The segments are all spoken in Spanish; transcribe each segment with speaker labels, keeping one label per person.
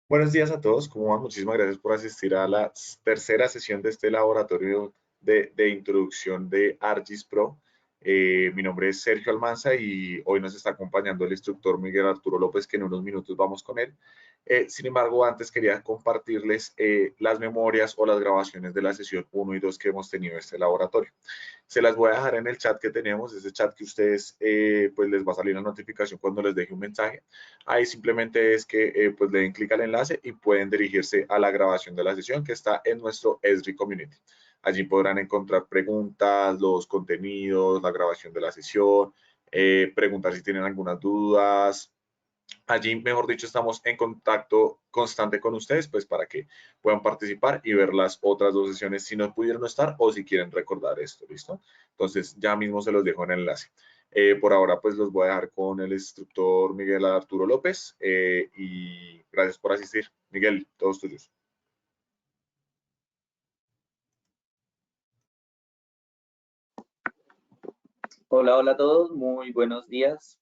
Speaker 1: Buenos días a todos, ¿cómo van? Muchísimas gracias por asistir a la tercera sesión de este laboratorio de introducción de ArcGIS Pro. Mi nombre es Sergio Almanza y hoy nos está acompañando el instructor Miguel Arturo López, que en unos minutos vamos con él. Sin embargo, antes quería compartirles las memorias o las grabaciones de la sesión 1 y 2 que hemos tenido en este laboratorio. Se las voy a dejar en el chat que tenemos, ese chat que ustedes pues les va a salir la notificación cuando les deje un mensaje. Ahí simplemente es que pues le den clic al enlace y pueden dirigirse a la grabación de la sesión que está en nuestro Esri Community. Allí podrán encontrar preguntas, los contenidos, la grabación de la sesión, preguntar si tienen algunas dudas. Allí, mejor dicho, estamos en contacto constante con ustedes, pues para que puedan participar y ver las otras dos sesiones si no pudieron estar o si quieren recordar esto, ¿listo? Entonces, ya mismo se los dejo en el enlace. Por ahora, pues los voy a dejar con el instructor Miguel Arturo López y gracias por asistir. Miguel, todos tuyos.
Speaker 2: Hola, hola a todos, muy buenos días.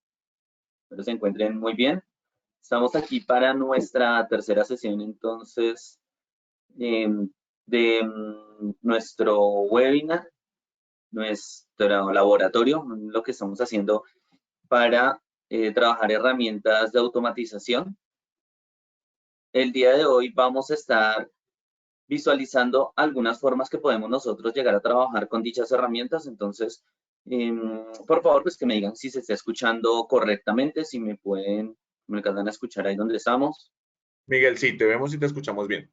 Speaker 2: Espero se encuentren muy bien. Estamos aquí para nuestra tercera sesión, entonces, de nuestro webinar, nuestro laboratorio, lo que estamos haciendo para trabajar herramientas de automatización. El día de hoy vamos a estar visualizando algunas formas que podemos nosotros llegar a trabajar con dichas herramientas. Entonces, por favor, pues que me digan si se está escuchando correctamente, si me alcanzan a escuchar ahí donde estamos.
Speaker 1: Miguel, sí, te vemos y te escuchamos bien.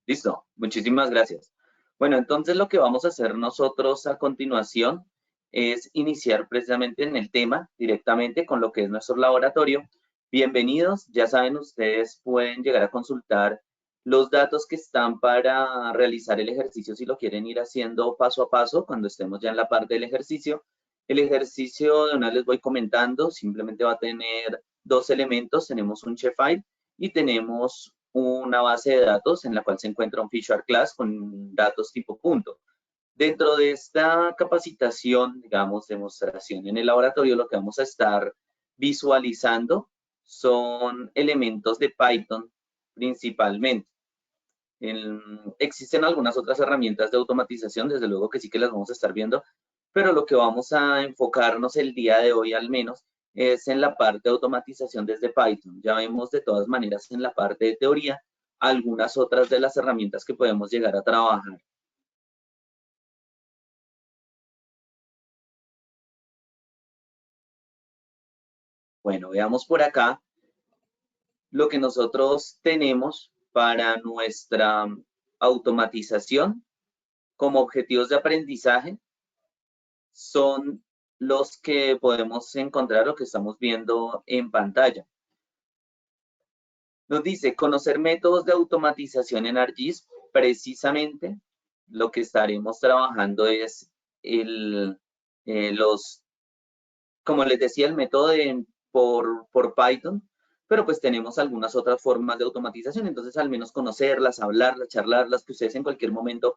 Speaker 2: Listo, muchísimas gracias. Bueno, entonces lo que vamos a hacer nosotros a continuación es iniciar precisamente en el tema directamente con lo que es nuestro laboratorio. Bienvenidos, ya saben, ustedes pueden llegar a consultar los datos que están para realizar el ejercicio si lo quieren ir haciendo paso a paso cuando estemos ya en la parte del ejercicio. El ejercicio de una les voy comentando, simplemente va a tener dos elementos, tenemos un shapefile y tenemos una base de datos en la cual se encuentra un feature class con datos tipo punto. Dentro de esta capacitación, digamos, demostración en el laboratorio, lo que vamos a estar visualizando son elementos de Python principalmente. Existen algunas otras herramientas de automatización, desde luego que sí que las vamos a estar viendo, pero lo que vamos a enfocarnos el día de hoy al menos es en la parte de automatización desde Python. Ya vemos de todas maneras en la parte de teoría algunas otras de las herramientas que podemos llegar a trabajar. Bueno, veamos por acá lo que nosotros tenemos para nuestra automatización como objetivos de aprendizaje. Son los que podemos encontrar o que estamos viendo en pantalla. Nos dice conocer métodos de automatización en ArcGIS. Precisamente lo que estaremos trabajando es como les decía, el método por Python, pero pues tenemos algunas otras formas de automatización, entonces al menos conocerlas, hablarlas, charlarlas, que ustedes en cualquier momento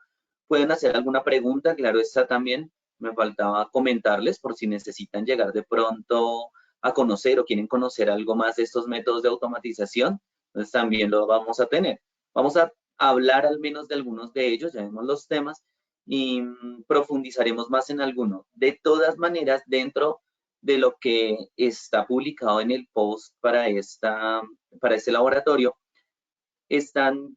Speaker 2: pueden hacer alguna pregunta. Claro, esta también me faltaba comentarles por si necesitan llegar de pronto a conocer o quieren conocer algo más de estos métodos de automatización, entonces también lo vamos a tener. Vamos a hablar al menos de algunos de ellos, ya vemos los temas, y profundizaremos más en alguno. De todas maneras, dentro de lo que está publicado en el post para este laboratorio, están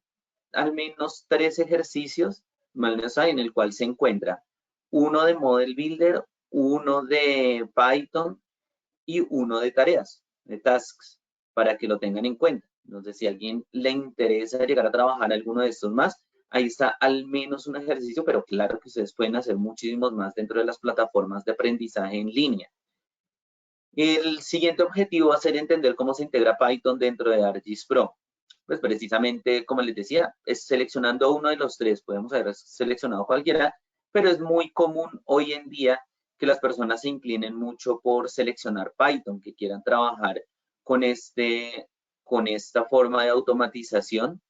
Speaker 2: al menos 3 ejercicios, al menos en el cual se encuentra uno de Model Builder, uno de Python y uno de tareas, de tasks, para que lo tengan en cuenta. Entonces, si a alguien le interesa llegar a trabajar alguno de estos más, ahí está al menos un ejercicio, pero claro que ustedes pueden hacer muchísimos más dentro de las plataformas de aprendizaje en línea. El siguiente objetivo va a ser entender cómo se integra Python dentro de ArcGIS Pro. Pues precisamente, como les decía, es seleccionando uno de los 3. Podemos haber seleccionado cualquiera, pero es muy común hoy en día que las personas se inclinen mucho por seleccionar Python, que quieran trabajar con esta forma de automatización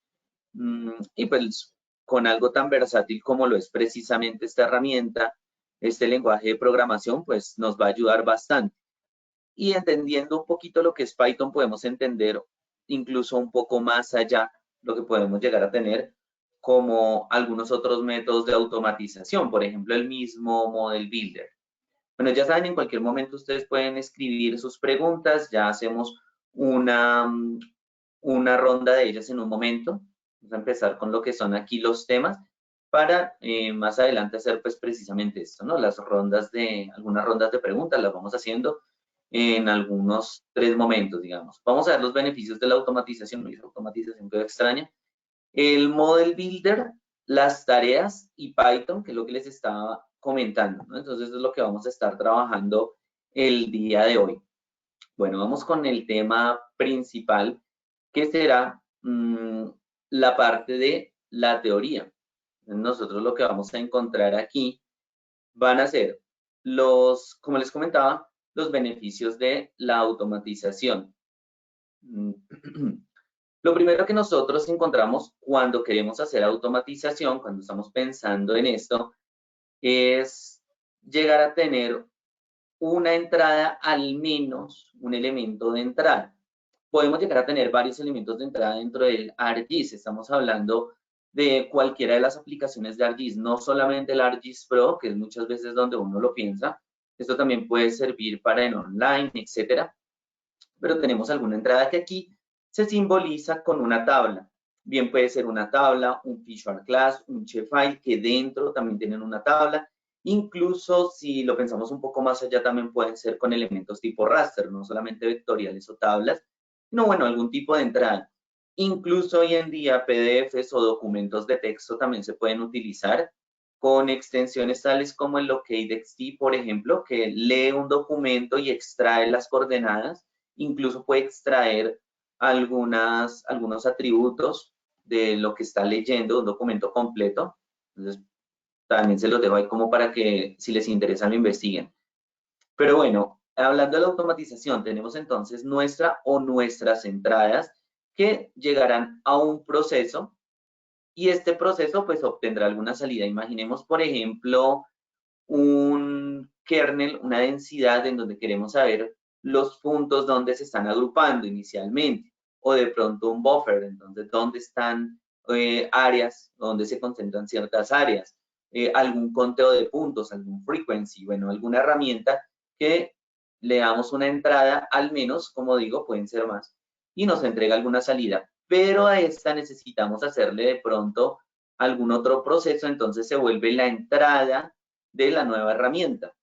Speaker 2: y pues con algo tan versátil como lo es precisamente esta herramienta, este lenguaje de programación, pues nos va a ayudar bastante. Y entendiendo un poquito lo que es Python, podemos entender incluso un poco más allá, lo que podemos llegar a tener como algunos otros métodos de automatización, por ejemplo, el mismo Model Builder. Bueno, ya saben, en cualquier momento ustedes pueden escribir sus preguntas, ya hacemos una ronda de ellas en un momento. Vamos a empezar con lo que son aquí los temas para más adelante hacer pues precisamente esto, ¿no? Algunas rondas de preguntas las vamos haciendo en algunos 3 momentos, digamos. Vamos a ver los beneficios de la automatización. La automatización quedó extraña. El Model Builder, las tareas y Python, que es lo que les estaba comentando, ¿no? Entonces, eso es lo que vamos a estar trabajando el día de hoy. Bueno, vamos con el tema principal, que será la parte de la teoría. Nosotros lo que vamos a encontrar aquí van a ser como les comentaba, los beneficios de la automatización. Lo primero que nosotros encontramos cuando queremos hacer automatización, cuando estamos pensando en esto, es llegar a tener una entrada, al menos un elemento de entrada. Podemos llegar a tener varios elementos de entrada dentro del ArcGIS. Estamos hablando de cualquiera de las aplicaciones de ArcGIS, no solamente el ArcGIS Pro, que es muchas veces donde uno lo piensa. Esto también puede servir para en online, etcétera. Pero tenemos alguna entrada que aquí se simboliza con una tabla. Bien puede ser una tabla, un feature class, un shapefile, que dentro también tienen una tabla. Incluso si lo pensamos un poco más allá, también pueden ser con elementos tipo raster, no solamente vectoriales o tablas, sino bueno, algún tipo de entrada. Incluso hoy en día PDFs o documentos de texto también se pueden utilizar con extensiones tales como el LocateXT, por ejemplo, que lee un documento y extrae las coordenadas. Incluso puede extraer algunos atributos de lo que está leyendo, un documento completo. Entonces, también se los dejo ahí como para que si les interesa lo investiguen. Pero bueno, hablando de la automatización, tenemos entonces nuestras entradas que llegarán a un proceso y este proceso pues obtendrá alguna salida. Imaginemos, por ejemplo, un kernel, una densidad en donde queremos saber los puntos donde se están agrupando inicialmente, o de pronto un buffer, entonces dónde están áreas, donde se concentran ciertas áreas, algún conteo de puntos, algún frequency, bueno, alguna herramienta que le damos una entrada, al menos, como digo, pueden ser más, y nos entrega alguna salida, pero a esta necesitamos hacerle de pronto algún otro proceso, entonces se vuelve la entrada de la nueva herramienta,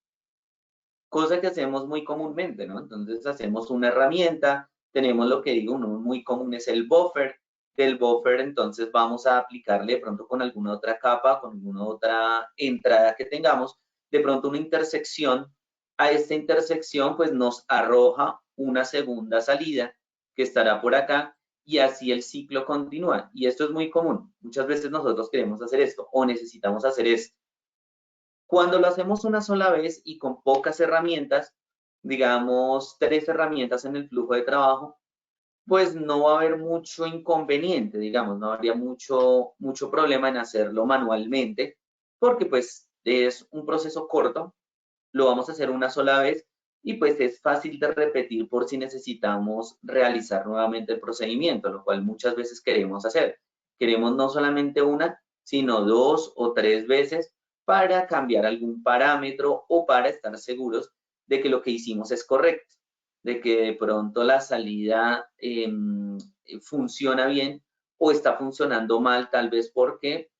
Speaker 2: cosa que hacemos muy comúnmente, ¿no? Entonces hacemos una herramienta, tenemos lo que digo, uno muy común es el buffer, del buffer entonces vamos a aplicarle de pronto con alguna otra capa, con alguna otra entrada que tengamos, de pronto una intersección, a esta intersección pues nos arroja una segunda salida que estará por acá y así el ciclo continúa. Y esto es muy común. Muchas veces nosotros queremos hacer esto o necesitamos hacer esto. Cuando lo hacemos una sola vez y con pocas herramientas, digamos 3 herramientas en el flujo de trabajo, pues no va a haber mucho inconveniente, digamos, no habría mucho problema en hacerlo manualmente, porque pues es un proceso corto, lo vamos a hacer una sola vez y pues es fácil de repetir por si necesitamos realizar nuevamente el procedimiento, lo cual muchas veces queremos hacer. Queremos no solamente una, sino 2 o 3 veces para cambiar algún parámetro o para estar seguros de que lo que hicimos es correcto, de que de pronto la salida funciona bien o está funcionando mal, tal vez porque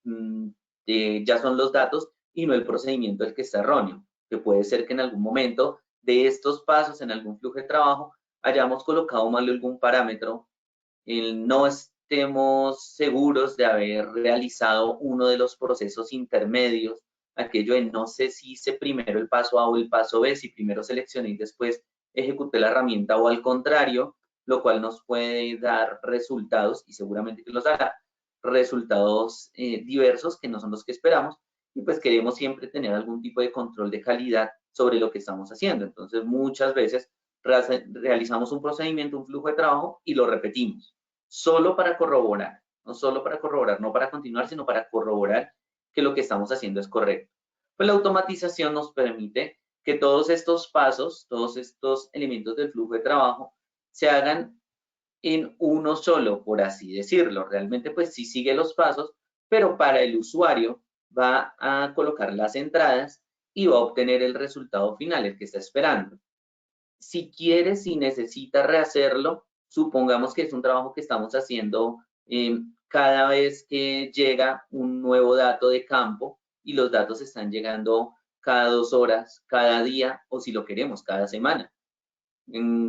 Speaker 2: ya son los datos y no el procedimiento el que está erróneo, que puede ser que en algún momento de estos pasos en algún flujo de trabajo hayamos colocado mal algún parámetro, no estemos seguros de haber realizado uno de los procesos intermedios, aquello de no sé si hice primero el paso A o el paso B, si primero seleccioné y después ejecuté la herramienta o al contrario, lo cual nos puede dar resultados y seguramente que los dará, resultados diversos que no son los que esperamos y pues queremos siempre tener algún tipo de control de calidad sobre lo que estamos haciendo. Entonces muchas veces realizamos un procedimiento, un flujo de trabajo y lo repetimos, solo para corroborar, no para continuar, sino para corroborar que lo que estamos haciendo es correcto. Pues la automatización nos permite que todos estos pasos, todos estos elementos del flujo de trabajo se hagan en uno solo, por así decirlo. Realmente pues sí sigue los pasos, pero para el usuario va a colocar las entradas y va a obtener el resultado final, el que está esperando. Si quiere, si necesita rehacerlo, supongamos que es un trabajo que estamos haciendo cada vez que llega un nuevo dato de campo y los datos están llegando cada 2 horas, cada día o si lo queremos, cada semana.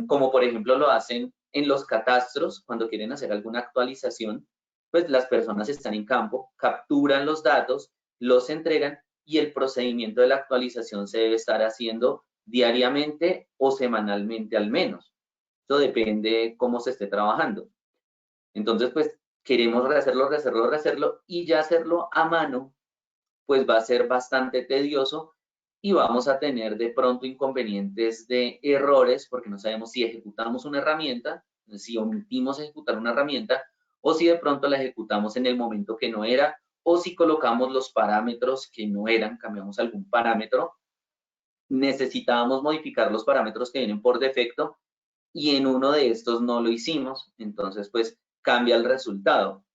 Speaker 2: Como por ejemplo lo hacen en los catastros cuando quieren hacer alguna actualización, pues las personas están en campo, capturan los datos, los entregan y el procedimiento de la actualización se debe estar haciendo diariamente o semanalmente al menos. Eso depende cómo se esté trabajando. Entonces, pues queremos rehacerlo y ya hacerlo a mano, pues va a ser bastante tedioso y vamos a tener de pronto inconvenientes de errores porque no sabemos si ejecutamos una herramienta, si omitimos ejecutar una herramienta o si de pronto la ejecutamos en el momento que no era o si colocamos los parámetros que no eran, cambiamos algún parámetro, necesitábamos modificar los parámetros que vienen por defecto y en uno de estos no lo hicimos, entonces pues cambia el resultado.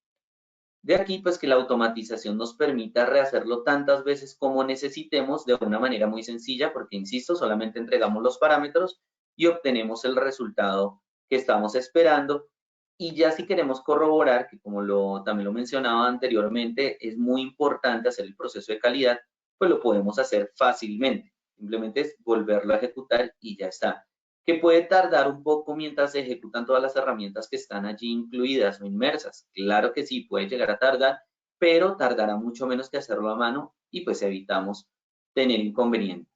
Speaker 2: De aquí, pues que la automatización nos permita rehacerlo tantas veces como necesitemos de una manera muy sencilla, porque, insisto, solamente entregamos los parámetros y obtenemos el resultado que estamos esperando. Y ya si queremos corroborar, que como también lo mencionaba anteriormente, es muy importante hacer el proceso de calidad, pues lo podemos hacer fácilmente. Simplemente es volverlo a ejecutar y ya está. Que puede tardar un poco mientras se ejecutan todas las herramientas que están allí incluidas o inmersas. Claro que sí, puede llegar a tardar, pero tardará mucho menos que hacerlo a mano y pues evitamos tener inconvenientes.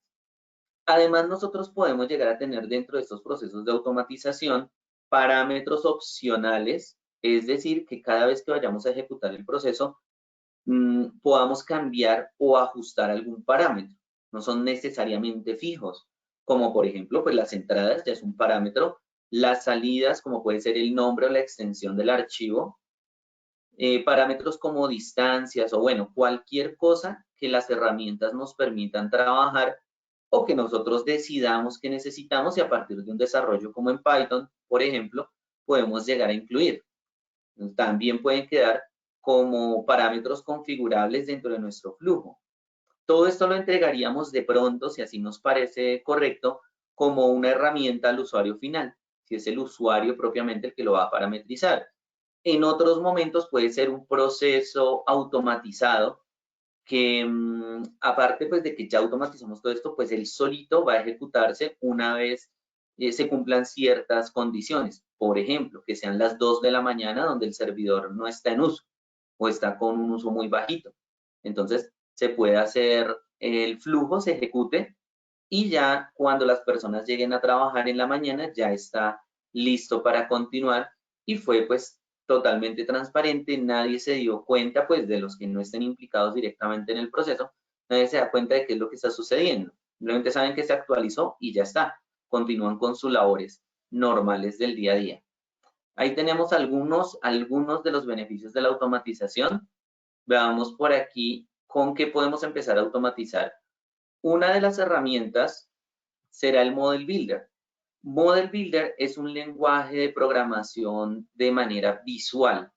Speaker 2: Además, nosotros podemos llegar a tener dentro de estos procesos de automatización parámetros opcionales, es decir, que cada vez que vayamos a ejecutar el proceso, podamos cambiar o ajustar algún parámetro. No son necesariamente fijos, como por ejemplo, pues las entradas ya es un parámetro, las salidas, como puede ser el nombre o la extensión del archivo, parámetros como distancias o bueno, cualquier cosa que las herramientas nos permitan trabajar o que nosotros decidamos que necesitamos y a partir de un desarrollo como en Python, por ejemplo, podemos llegar a incluir. También pueden quedar como parámetros configurables dentro de nuestro flujo. Todo esto lo entregaríamos de pronto, si así nos parece correcto, como una herramienta al usuario final, si es el usuario propiamente el que lo va a parametrizar. En otros momentos puede ser un proceso automatizado que aparte pues de que ya automatizamos todo esto, pues él solito va a ejecutarse una vez se cumplan ciertas condiciones. Por ejemplo, que sean las 2 de la mañana donde el servidor no está en uso o está con un uso muy bajito. Entonces, se puede hacer el flujo, se ejecute y ya cuando las personas lleguen a trabajar en la mañana ya está listo para continuar y fue pues totalmente transparente, nadie se dio cuenta pues de los que no estén implicados directamente en el proceso, nadie se da cuenta de qué es lo que está sucediendo, simplemente saben que se actualizó y ya está, continúan con sus labores normales del día a día. Ahí tenemos algunos de los beneficios de la automatización. Veamos por aquí con qué podemos empezar a automatizar. Una de las herramientas será el Model Builder. Model Builder es un lenguaje de programación de manera visual.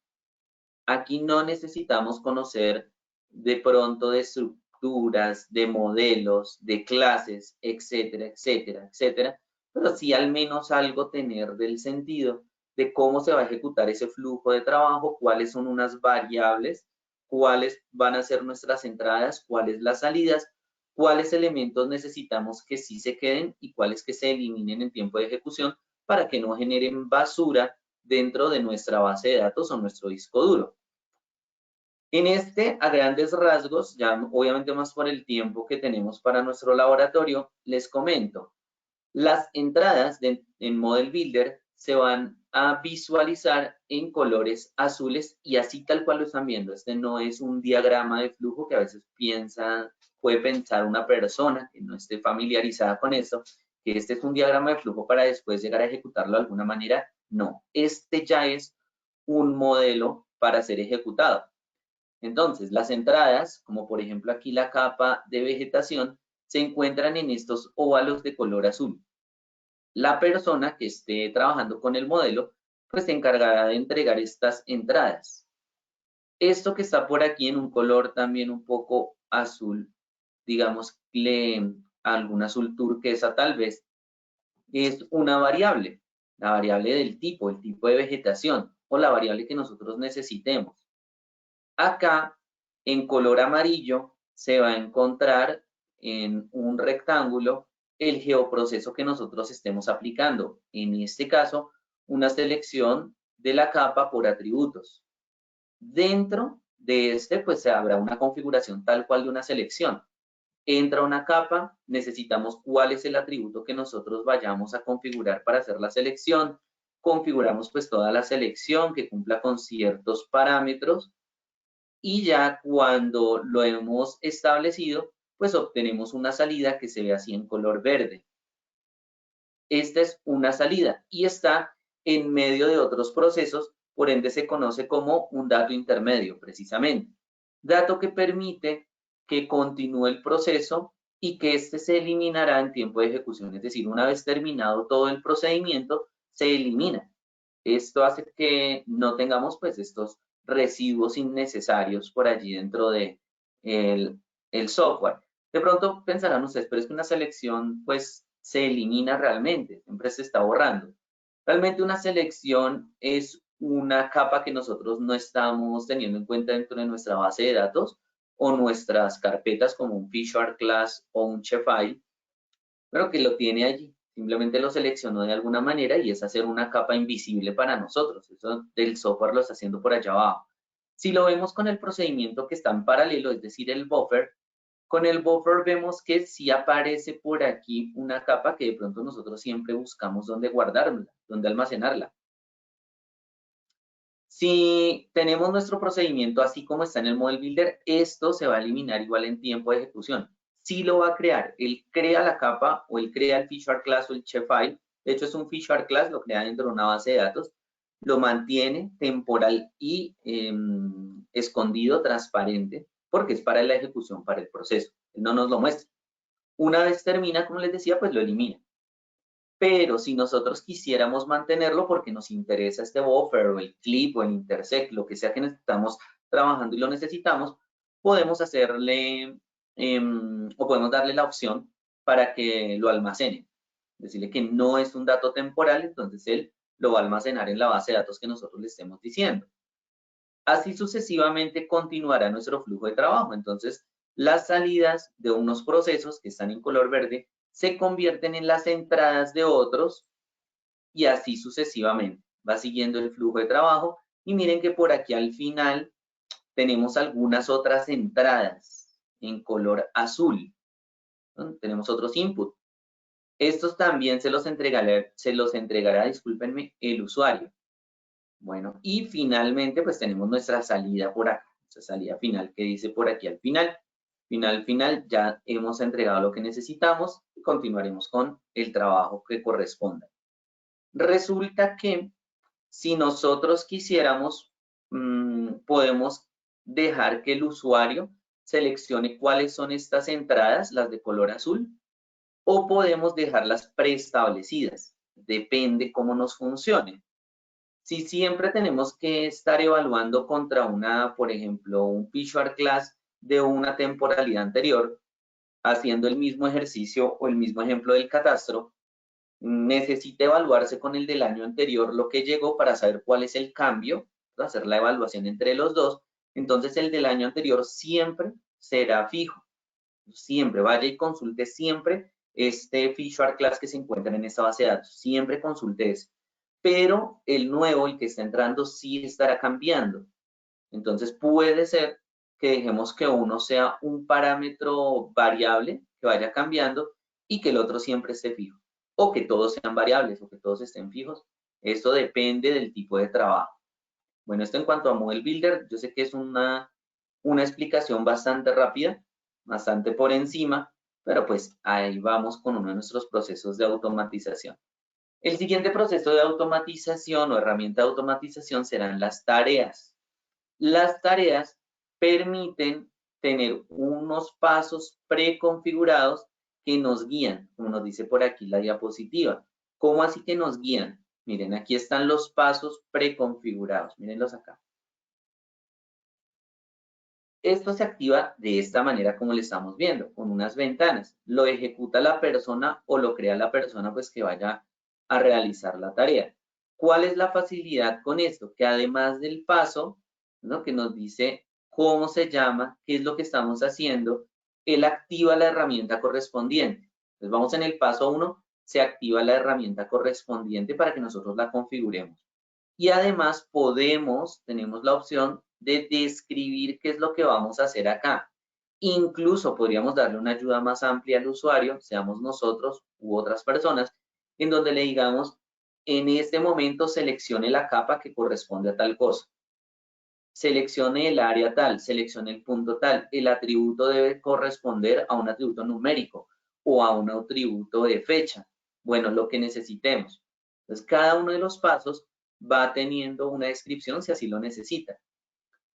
Speaker 2: Aquí no necesitamos conocer de pronto de estructuras, de modelos, de clases, etcétera, etcétera, etcétera, pero sí al menos algo tener del sentido de cómo se va a ejecutar ese flujo de trabajo, cuáles son unas variables, cuáles van a ser nuestras entradas, cuáles las salidas, cuáles elementos necesitamos que sí se queden y cuáles que se eliminen en tiempo de ejecución para que no generen basura dentro de nuestra base de datos o nuestro disco duro. En este, a grandes rasgos, ya obviamente más por el tiempo que tenemos para nuestro laboratorio, les comento. Las entradas en Model Builder se van a visualizar en colores azules y así tal cual lo están viendo. Este no es un diagrama de flujo que a veces puede pensar una persona que no esté familiarizada con esto, que este es un diagrama de flujo para después llegar a ejecutarlo de alguna manera. No, este ya es un modelo para ser ejecutado. Entonces, las entradas, como por ejemplo aquí la capa de vegetación, se encuentran en estos óvalos de color azul. La persona que esté trabajando con el modelo pues se encargará de entregar estas entradas. Esto que está por aquí en un color también un poco azul, digamos, algún azul turquesa tal vez, es una variable, la variable del tipo, el tipo de vegetación o la variable que nosotros necesitemos. Acá, en color amarillo, se va a encontrar en un rectángulo el geoproceso que nosotros estemos aplicando. En este caso, una selección de la capa por atributos. Dentro de este, pues se habrá una configuración tal cual de una selección. Entra una capa, necesitamos cuál es el atributo que nosotros vayamos a configurar para hacer la selección. Configuramos pues toda la selección que cumpla con ciertos parámetros y ya cuando lo hemos establecido, pues obtenemos una salida que se ve así en color verde. Esta es una salida y está en medio de otros procesos, por ende se conoce como un dato intermedio, precisamente. Dato que permite que continúe el proceso y que este se eliminará en tiempo de ejecución, es decir, una vez terminado todo el procedimiento, se elimina. Esto hace que no tengamos pues estos residuos innecesarios por allí dentro de el software. De pronto pensarán ustedes, pero es que una selección pues se elimina realmente, siempre se está borrando. Realmente una selección es una capa que nosotros no estamos teniendo en cuenta dentro de nuestra base de datos o nuestras carpetas como un Feature Class o un Shapefile, pero que lo tiene allí. Simplemente lo seleccionó de alguna manera y es hacer una capa invisible para nosotros. Eso del software lo está haciendo por allá abajo. Si lo vemos con el procedimiento que está en paralelo, es decir, el buffer, con el buffer vemos que sí aparece por aquí una capa que de pronto nosotros siempre buscamos dónde guardarla, dónde almacenarla. Si tenemos nuestro procedimiento así como está en el Model Builder, esto se va a eliminar igual en tiempo de ejecución. Sí lo va a crear, él crea la capa o él crea el Feature Class o el Shapefile. De hecho es un Feature Class, lo crea dentro de una base de datos, lo mantiene temporal y escondido, transparente, porque es para la ejecución, para el proceso. Él no nos lo muestra. Una vez termina, como les decía, pues lo elimina. Pero si nosotros quisiéramos mantenerlo porque nos interesa este buffer o el clip o el intersect, lo que sea que estamos trabajando y lo necesitamos, podemos hacerle o podemos darle la opción para que lo almacene. Decirle que no es un dato temporal, entonces él lo va a almacenar en la base de datos que nosotros le estemos diciendo. Así sucesivamente continuará nuestro flujo de trabajo. Entonces, las salidas de unos procesos que están en color verde se convierten en las entradas de otros y así sucesivamente. Va siguiendo el flujo de trabajo y miren que por aquí al final tenemos algunas otras entradas en color azul, ¿no? Tenemos otros inputs. Estos también se los entregará, discúlpenme, el usuario. Bueno, y finalmente pues tenemos nuestra salida por acá, nuestra salida final que dice por aquí al final. Final, ya hemos entregado lo que necesitamos y continuaremos con el trabajo que corresponda. Resulta que si nosotros quisiéramos, podemos dejar que el usuario seleccione cuáles son estas entradas, las de color azul, o podemos dejarlas preestablecidas. Depende cómo nos funcione. Si siempre tenemos que estar evaluando contra una, por ejemplo, un Feature Class de una temporalidad anterior, haciendo el mismo ejercicio o el mismo ejemplo del catastro, necesita evaluarse con el del año anterior lo que llegó para saber cuál es el cambio, hacer la evaluación entre los dos. Entonces el del año anterior siempre será fijo. Siempre vaya y consulte siempre este Feature Class que se encuentra en esta base de datos. Siempre consulte eso. Pero el nuevo, el que está entrando, sí estará cambiando. Entonces puede ser que dejemos que uno sea un parámetro variable que vaya cambiando y que el otro siempre esté fijo. O que todos sean variables o que todos estén fijos. Esto depende del tipo de trabajo. Bueno, esto en cuanto a Model Builder, yo sé que es una explicación bastante rápida, bastante por encima, pero pues ahí vamos con uno de nuestros procesos de automatización. El siguiente proceso de automatización o herramienta de automatización serán las tareas. Las tareas permiten tener unos pasos preconfigurados que nos guían, como nos dice por aquí la diapositiva. ¿Cómo así que nos guían? Miren, aquí están los pasos preconfigurados. Mírenlos acá. Esto se activa de esta manera como le estamos viendo, con unas ventanas. Lo ejecuta la persona o lo crea la persona pues que vaya a realizar la tarea. ¿Cuál es la facilidad con esto? Que además del paso, ¿no?, que nos dice cómo se llama, qué es lo que estamos haciendo, él activa la herramienta correspondiente. Entonces vamos en el paso 1, se activa la herramienta correspondiente para que nosotros la configuremos. Y además tenemos la opción de describir qué es lo que vamos a hacer acá. Incluso podríamos darle una ayuda más amplia al usuario, seamos nosotros u otras personas, en donde le digamos, en este momento seleccione la capa que corresponde a tal cosa. Seleccione el área tal, seleccione el punto tal. El atributo debe corresponder a un atributo numérico o a un atributo de fecha. Bueno, lo que necesitemos. Entonces, cada uno de los pasos va teniendo una descripción si así lo necesita.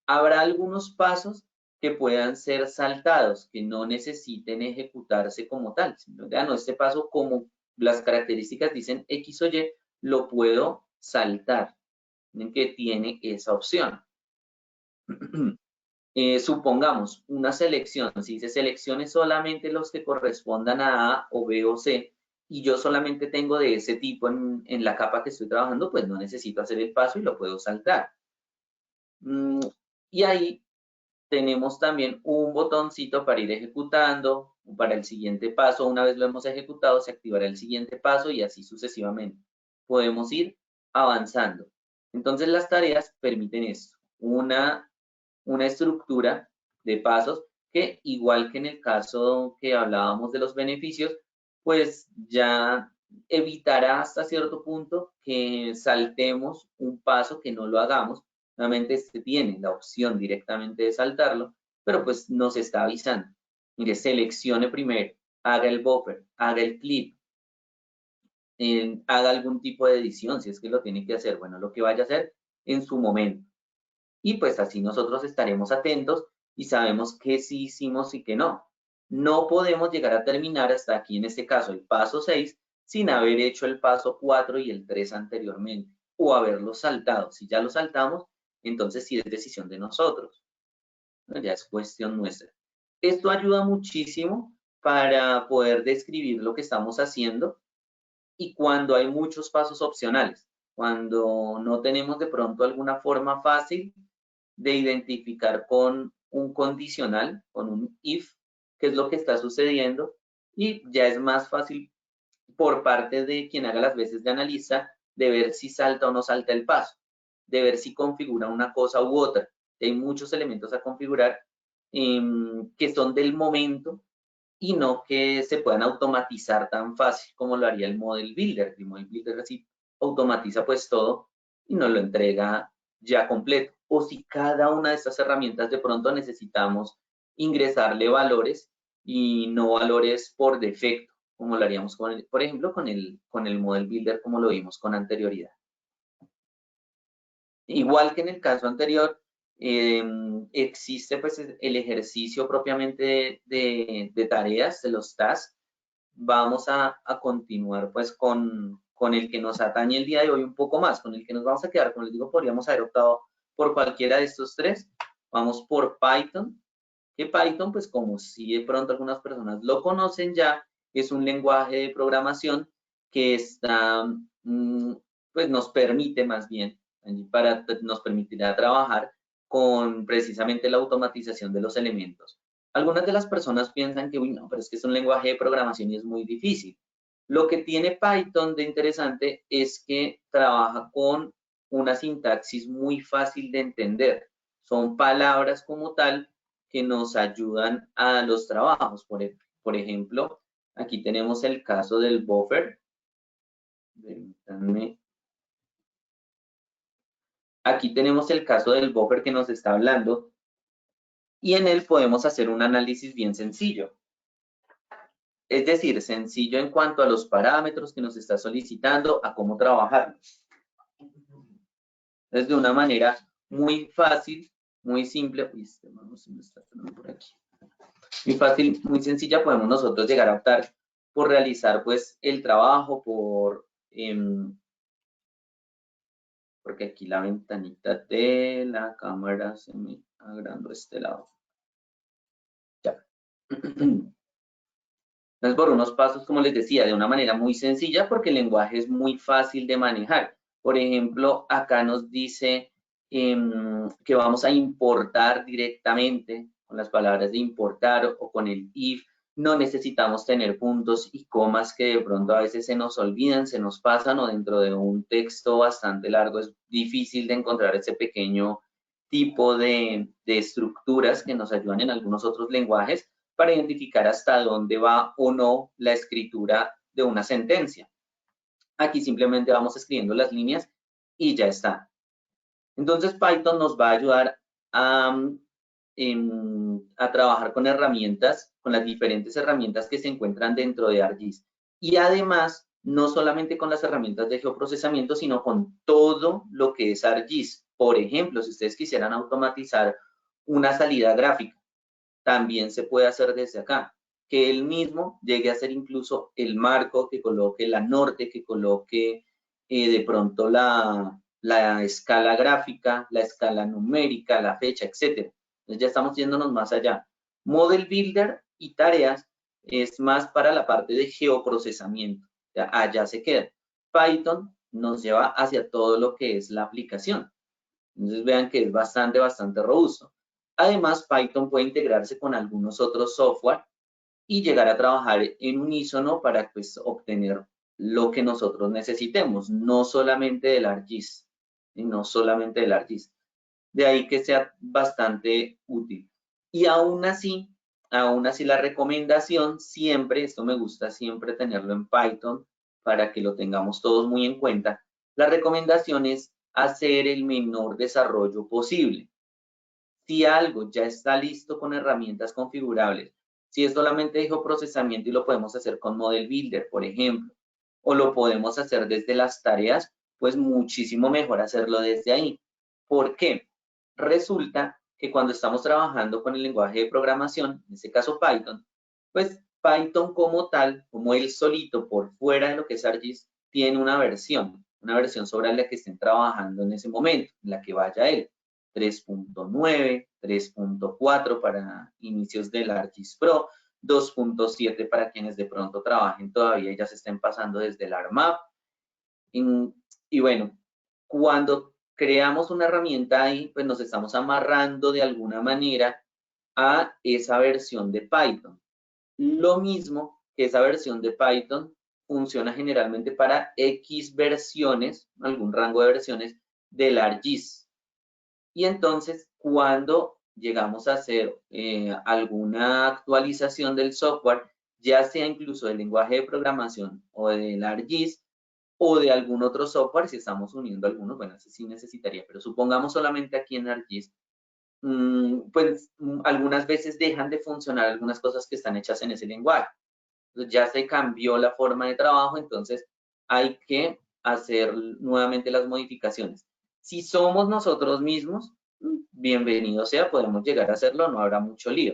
Speaker 2: Habrá algunos pasos que puedan ser saltados, que no necesiten ejecutarse como tal. No, este paso, como las características dicen X o Y, lo puedo saltar, en que tiene esa opción. Supongamos una selección, si se seleccione solamente los que correspondan a A o B o C, y yo solamente tengo de ese tipo en la capa que estoy trabajando, pues no necesito hacer el paso y lo puedo saltar. Y ahí tenemos también un botoncito para ir ejecutando, para el siguiente paso. Una vez lo hemos ejecutado, se activará el siguiente paso y así sucesivamente. Podemos ir avanzando. Entonces las tareas permiten esto, una estructura de pasos que, igual que en el caso que hablábamos de los beneficios, pues ya evitará hasta cierto punto que saltemos un paso, que no lo hagamos. Nuevamente este tiene la opción directamente de saltarlo, pero pues nos está avisando. Mire, seleccione primero, haga el buffer, haga el clip, haga algún tipo de edición, si es que lo tiene que hacer. Bueno, lo que vaya a hacer en su momento. Y pues así nosotros estaremos atentos y sabemos qué sí hicimos y qué no. No podemos llegar a terminar hasta aquí, en este caso, el paso 6, sin haber hecho el paso 4 y el 3 anteriormente, o haberlo saltado. Si ya lo saltamos, entonces sí es decisión de nosotros. Ya es cuestión nuestra. Esto ayuda muchísimo para poder describir lo que estamos haciendo, y cuando hay muchos pasos opcionales, cuando no tenemos de pronto alguna forma fácil de identificar con un condicional, con un if, qué es lo que está sucediendo, y ya es más fácil por parte de quien haga las veces de analista de ver si salta o no salta el paso, de ver si configura una cosa u otra. Hay muchos elementos a configurar que son del momento y no que se puedan automatizar tan fácil como lo haría el Model Builder. El Model Builder así automatiza pues todo y nos lo entrega ya completo. O si cada una de estas herramientas de pronto necesitamos ingresarle valores y no valores por defecto, como lo haríamos por ejemplo con el Model Builder, como lo vimos con anterioridad. Igual que en el caso anterior, existe pues el ejercicio propiamente de tareas, de los tasks. Vamos a continuar pues con el que nos atañe el día de hoy un poco más, con el que nos vamos a quedar. Como les digo, podríamos haber optado por cualquiera de estos tres. Vamos por Python, que Python, pues como si de pronto algunas personas lo conocen ya, es un lenguaje de programación que pues nos permite más bien, nos permitirá trabajar con precisamente la automatización de los elementos. Algunas de las personas piensan que, uy, no, pero es que es un lenguaje de programación y es muy difícil. Lo que tiene Python de interesante es que trabaja con una sintaxis muy fácil de entender. Son palabras como tal que nos ayudan a los trabajos. Por ejemplo, aquí tenemos el caso del buffer. Permítanme. Aquí tenemos el caso del buffer que nos está hablando y en él podemos hacer un análisis bien sencillo. Es decir, sencillo en cuanto a los parámetros que nos está solicitando, a cómo trabajarlos. Entonces, de una manera muy fácil, muy simple, muy fácil, muy sencilla, podemos nosotros llegar a optar por realizar pues el trabajo, por porque aquí la ventanita de la cámara se me agrandó este lado. Ya. Entonces, por unos pasos, como les decía, de una manera muy sencilla, porque el lenguaje es muy fácil de manejar. Por ejemplo, acá nos dice que vamos a importar directamente con las palabras de importar o con el if. No necesitamos tener puntos y comas que de pronto a veces se nos olvidan, se nos pasan, o dentro de un texto bastante largo es difícil de encontrar ese pequeño tipo de estructuras que nos ayudan en algunos otros lenguajes para identificar hasta dónde va o no la escritura de una sentencia. Aquí simplemente vamos escribiendo las líneas y ya está. Entonces Python nos va a ayudar a trabajar con herramientas, con las diferentes herramientas que se encuentran dentro de ArcGIS. Y además, no solamente con las herramientas de geoprocesamiento, sino con todo lo que es ArcGIS. Por ejemplo, si ustedes quisieran automatizar una salida gráfica, también se puede hacer desde acá. Que él mismo llegue a hacer incluso el marco, que coloque la norte, que coloque de pronto la escala gráfica, la escala numérica, la fecha, etc. Entonces ya estamos yéndonos más allá. Model Builder y tareas es más para la parte de geoprocesamiento. Ya, allá se queda. Python nos lleva hacia todo lo que es la aplicación. Entonces vean que es bastante robusto. Además, Python puede integrarse con algunos otros software y llegar a trabajar en unísono para pues, obtener lo que nosotros necesitemos, no solamente del ArcGIS, y no solamente del ArcGIS. De ahí que sea bastante útil. Y aún así la recomendación siempre, esto me gusta siempre tenerlo en Python para que lo tengamos todos muy en cuenta, la recomendación es hacer el menor desarrollo posible. Si algo ya está listo con herramientas configurables, si es solamente geoprocesamiento y lo podemos hacer con Model Builder, por ejemplo, o lo podemos hacer desde las tareas, pues muchísimo mejor hacerlo desde ahí. ¿Por qué? Resulta que cuando estamos trabajando con el lenguaje de programación, en este caso Python, pues Python como tal, como él solito por fuera de lo que es ArcGIS, tiene una versión sobre la que estén trabajando en ese momento, en la que vaya él. 3.9, 3.4 para inicios del ArcGIS Pro, 2.7 para quienes de pronto trabajen todavía y ya se estén pasando desde el ARMAP. Y bueno, cuando creamos una herramienta ahí, pues nos estamos amarrando de alguna manera a esa versión de Python. Lo mismo que esa versión de Python funciona generalmente para X versiones, algún rango de versiones del ArcGIS. Y entonces, cuando llegamos a hacer alguna actualización del software, ya sea incluso del lenguaje de programación o del ArcGIS o de algún otro software, si estamos uniendo algunos, bueno, ese sí necesitaría, pero supongamos solamente aquí en ArcGIS, pues algunas veces dejan de funcionar algunas cosas que están hechas en ese lenguaje. Entonces, ya se cambió la forma de trabajo, entonces hay que hacer nuevamente las modificaciones. Si somos nosotros mismos, bienvenido sea, podemos llegar a hacerlo, no habrá mucho lío.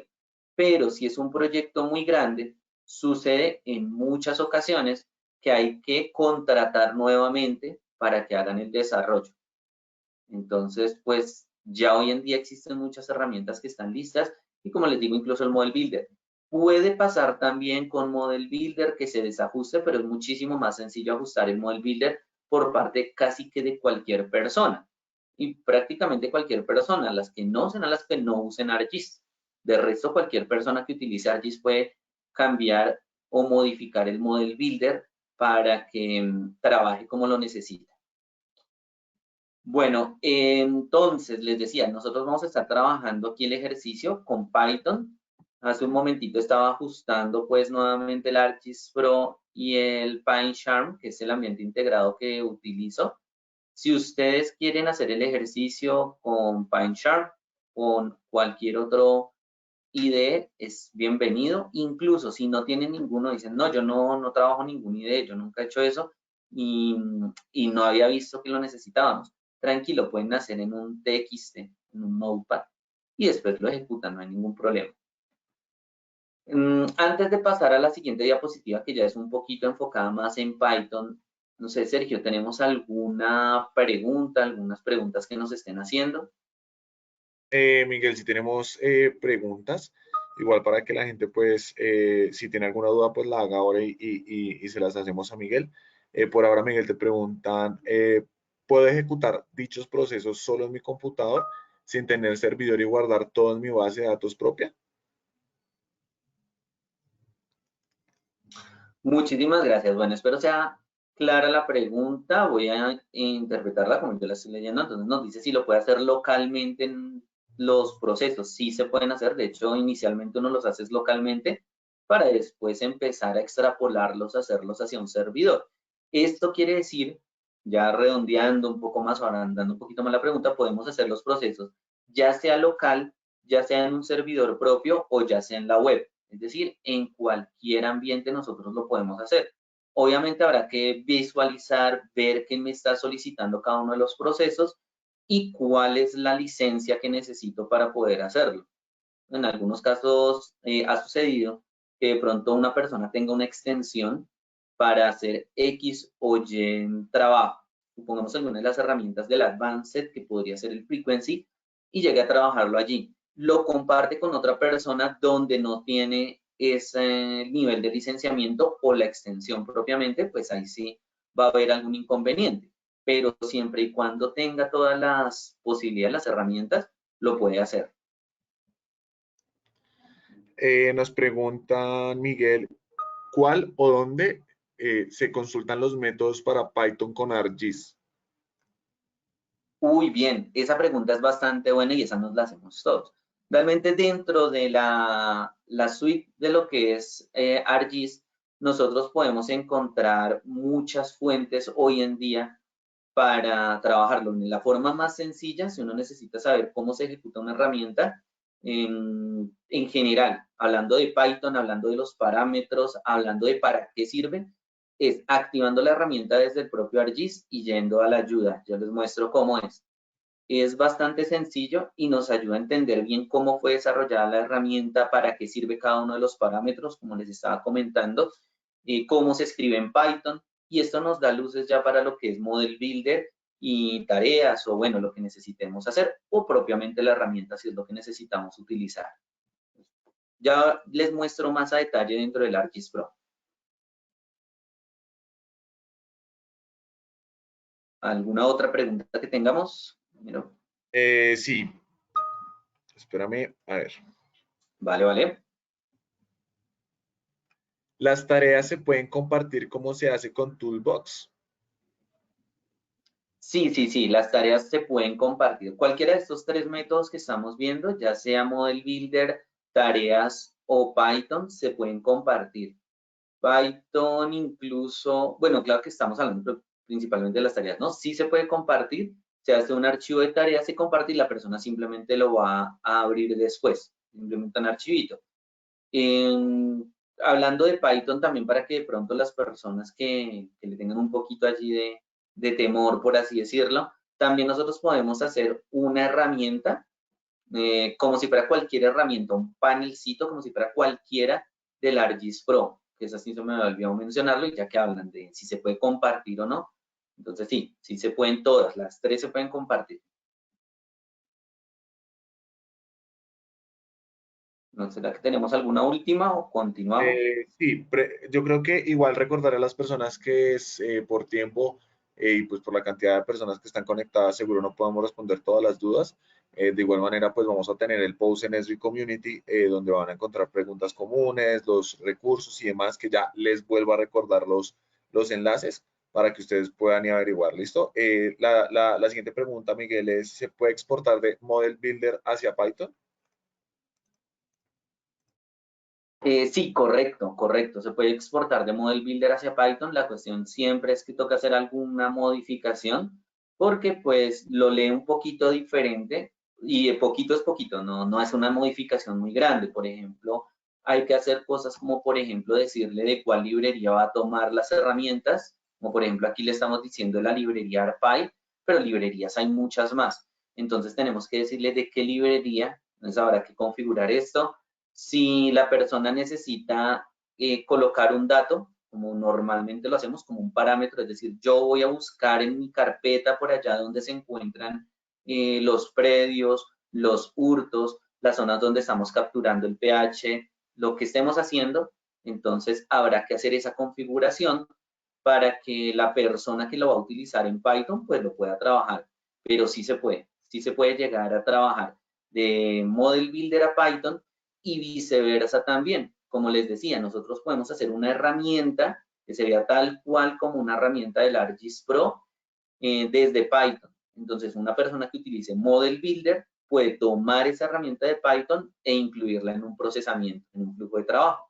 Speaker 2: Pero si es un proyecto muy grande, sucede en muchas ocasiones que hay que contratar nuevamente para que hagan el desarrollo. Entonces, pues ya hoy en día existen muchas herramientas que están listas y como les digo, incluso el Model Builder. Puede pasar también con Model Builder que se desajuste, pero es muchísimo más sencillo ajustar el Model Builder por parte casi que de cualquier persona. Y prácticamente cualquier persona, las que no usen a las que no usen ArcGIS. De resto, cualquier persona que utilice ArcGIS puede cambiar o modificar el Model Builder para que trabaje como lo necesita. Bueno, entonces les decía, nosotros vamos a estar trabajando aquí el ejercicio con Python. Hace un momentito estaba ajustando pues nuevamente el ArcGIS Pro y el PyCharm, que es el ambiente integrado que utilizo. Si ustedes quieren hacer el ejercicio con PyCharm, con cualquier otro IDE, es bienvenido. Incluso si no tienen ninguno, dicen, no, yo no trabajo ningún IDE, yo nunca he hecho eso y no había visto que lo necesitábamos. Tranquilo, pueden hacer en un TXT, en un Notepad, y después lo ejecutan, no hay ningún problema. Antes de pasar a la siguiente diapositiva, que ya es un poquito enfocada más en Python, No sé, Sergio, ¿tenemos alguna pregunta, algunas preguntas que nos estén haciendo?
Speaker 1: Miguel, si tenemos preguntas, igual para que la gente, pues, si tiene alguna duda, pues la haga ahora y se las hacemos a Miguel. Por ahora, Miguel, te preguntan, ¿puedo ejecutar dichos procesos solo en mi computador sin tener servidor y guardar todo en mi base de datos propia?
Speaker 2: Muchísimas gracias. Bueno, espero sea clara la pregunta. Voy a interpretarla como yo la estoy leyendo. Entonces nos dice si lo puede hacer localmente en los procesos. Sí se pueden hacer. De hecho, inicialmente uno los hace localmente para después empezar a extrapolarlos, hacerlos hacia un servidor. Esto quiere decir, ya redondeando un poco más, ahora dando un poquito más la pregunta, podemos hacer los procesos ya sea local, ya sea en un servidor propio o ya sea en la web. Es decir, en cualquier ambiente nosotros lo podemos hacer. Obviamente habrá que visualizar, ver qué me está solicitando cada uno de los procesos y cuál es la licencia que necesito para poder hacerlo. En algunos casos ha sucedido que de pronto una persona tenga una extensión para hacer X o Y trabajo. Supongamos alguna de las herramientas del Advanced, que podría ser el Frequency, y llegue a trabajarlo allí. Lo comparte con otra persona donde no tiene ese nivel de licenciamiento o la extensión propiamente, pues ahí sí va a haber algún inconveniente. Pero siempre y cuando tenga todas las posibilidades, las herramientas, lo puede hacer.
Speaker 1: Nos preguntan, Miguel, ¿cuál o dónde se consultan los métodos para Python con ArcGIS?
Speaker 2: Uy, bien, esa pregunta es bastante buena y esa nos la hacemos todos. Realmente dentro de la suite de lo que es ArcGIS, nosotros podemos encontrar muchas fuentes hoy en día para trabajarlo. La forma más sencilla, si uno necesita saber cómo se ejecuta una herramienta, en general, hablando de Python, hablando de los parámetros, hablando de para qué sirve, es activando la herramienta desde el propio ArcGIS y yendo a la ayuda. Ya les muestro cómo es. Es bastante sencillo y nos ayuda a entender bien cómo fue desarrollada la herramienta, para qué sirve cada uno de los parámetros, como les estaba comentando, cómo se escribe en Python, y esto nos da luces ya para lo que es Model Builder y tareas o bueno, lo que necesitemos hacer o propiamente la herramienta si es lo que necesitamos utilizar. Ya les muestro más a detalle dentro del ArcGIS Pro. ¿Alguna otra pregunta que tengamos? Mira,
Speaker 1: Sí, espérame, a ver.
Speaker 2: vale, vale.
Speaker 1: Las tareas se pueden compartir como se hace con Toolbox.
Speaker 2: Sí, sí, sí, las tareas se pueden compartir. Cualquiera de estos tres métodos que estamos viendo, ya sea Model Builder, tareas o Python, se pueden compartir. Python incluso, bueno, claro que estamos hablando principalmente de las tareas, ¿no? Sí se puede compartir, se hace un archivo de tareas y compartir, la persona simplemente lo va a abrir después, simplemente un archivito. Hablando de Python también para que de pronto las personas que le tengan un poquito allí de temor, por así decirlo, también nosotros podemos hacer una herramienta, como si fuera cualquier herramienta, un panelcito, como si fuera cualquiera del ArcGIS Pro, que es así, se me había olvidado mencionarlo, y ya que hablan de si se puede compartir o no. Entonces sí, sí se pueden todas, las tres se pueden compartir. ¿No será que tenemos alguna última o continuamos?
Speaker 1: Sí, yo creo que igual recordar a las personas que es por tiempo y pues por la cantidad de personas que están conectadas, seguro no podemos responder todas las dudas. De igual manera, pues vamos a tener el post en Esri Community, donde van a encontrar preguntas comunes, los recursos y demás, que ya les vuelvo a recordar los enlaces para que ustedes puedan ir a averiguar. ¿Listo? La siguiente pregunta, Miguel, es, ¿se puede exportar de Model Builder hacia Python?
Speaker 2: Sí, correcto, correcto. Se puede exportar de Model Builder hacia Python. La cuestión siempre es que toca hacer alguna modificación porque pues lo lee un poquito diferente y poquito es poquito, no es una modificación muy grande. Por ejemplo, hay que hacer cosas como, por ejemplo, decirle de cuál librería va a tomar las herramientas, como por ejemplo aquí le estamos diciendo la librería ARPy, pero librerías hay muchas más. Entonces tenemos que decirle de qué librería, entonces habrá que configurar esto. Si la persona necesita colocar un dato, como normalmente lo hacemos, como un parámetro, es decir, yo voy a buscar en mi carpeta por allá donde se encuentran los predios, los hurtos, las zonas donde estamos capturando el pH, lo que estemos haciendo, entonces habrá que hacer esa configuración para que la persona que lo va a utilizar en Python pues lo pueda trabajar, pero sí se puede llegar a trabajar de Model Builder a Python y viceversa también. Como les decía, nosotros podemos hacer una herramienta que sería tal cual como una herramienta del ArcGIS Pro desde Python. Entonces, una persona que utilice Model Builder puede tomar esa herramienta de Python e incluirla en un procesamiento, en un flujo de trabajo.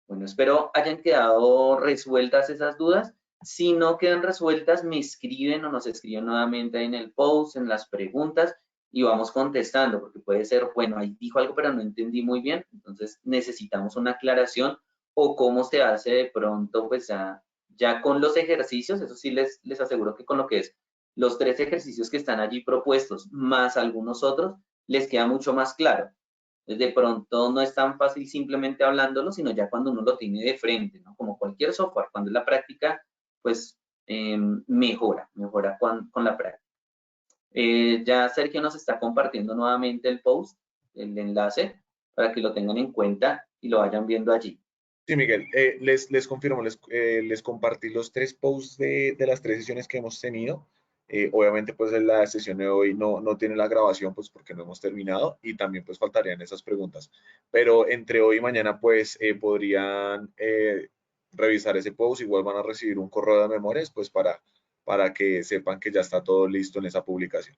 Speaker 2: Bueno, espero hayan quedado resueltas esas dudas. Si no quedan resueltas, me escriben o nos escriben nuevamente en el post, en las preguntas, y vamos contestando, porque puede ser, bueno, ahí dijo algo, pero no entendí muy bien, entonces necesitamos una aclaración o cómo se hace de pronto, pues ya con los ejercicios, eso sí les aseguro que con lo que es los 3 ejercicios que están allí propuestos, más algunos otros, les queda mucho más claro. De pronto no es tan fácil simplemente hablándolo, sino ya cuando uno lo tiene de frente, ¿no? Como cualquier software, cuando es la práctica, pues mejora con la práctica. Ya Sergio nos está compartiendo nuevamente el post, el enlace, para que lo tengan en cuenta y lo vayan viendo allí.
Speaker 1: Sí, Miguel, les confirmo, les compartí los 3 posts de las 3 sesiones que hemos tenido. Obviamente, pues la sesión de hoy no tiene la grabación, pues porque no hemos terminado y también pues faltarían esas preguntas. Pero entre hoy y mañana, pues podrían revisar ese post, igual van a recibir un correo de memorias, pues para que sepan que ya está todo listo en esa publicación.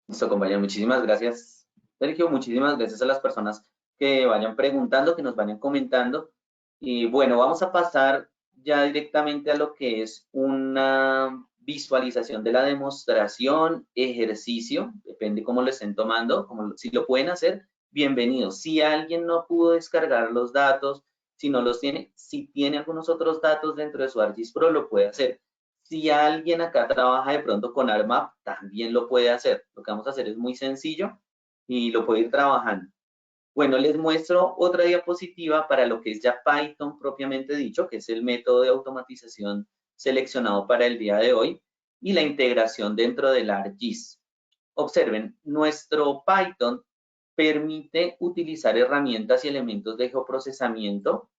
Speaker 2: Listo, compañero, muchísimas gracias, Sergio. Muchísimas gracias a las personas que vayan preguntando, que nos vayan comentando. Y bueno, vamos a pasar ya directamente a lo que es una visualización de la demostración, ejercicio, depende cómo lo estén tomando, si lo pueden hacer, bienvenidos. Si alguien no pudo descargar los datos, si no los tiene, si tiene algunos otros datos dentro de su ArcGIS Pro, lo puede hacer. Si alguien acá trabaja de pronto con ArcMap, también lo puede hacer. Lo que vamos a hacer es muy sencillo y lo puede ir trabajando. Bueno, les muestro otra diapositiva para lo que es ya Python propiamente dicho, que es el método de automatización seleccionado para el día de hoy y la integración dentro del ArcGIS. Observen, nuestro Python permite utilizar herramientas y elementos de geoprocesamiento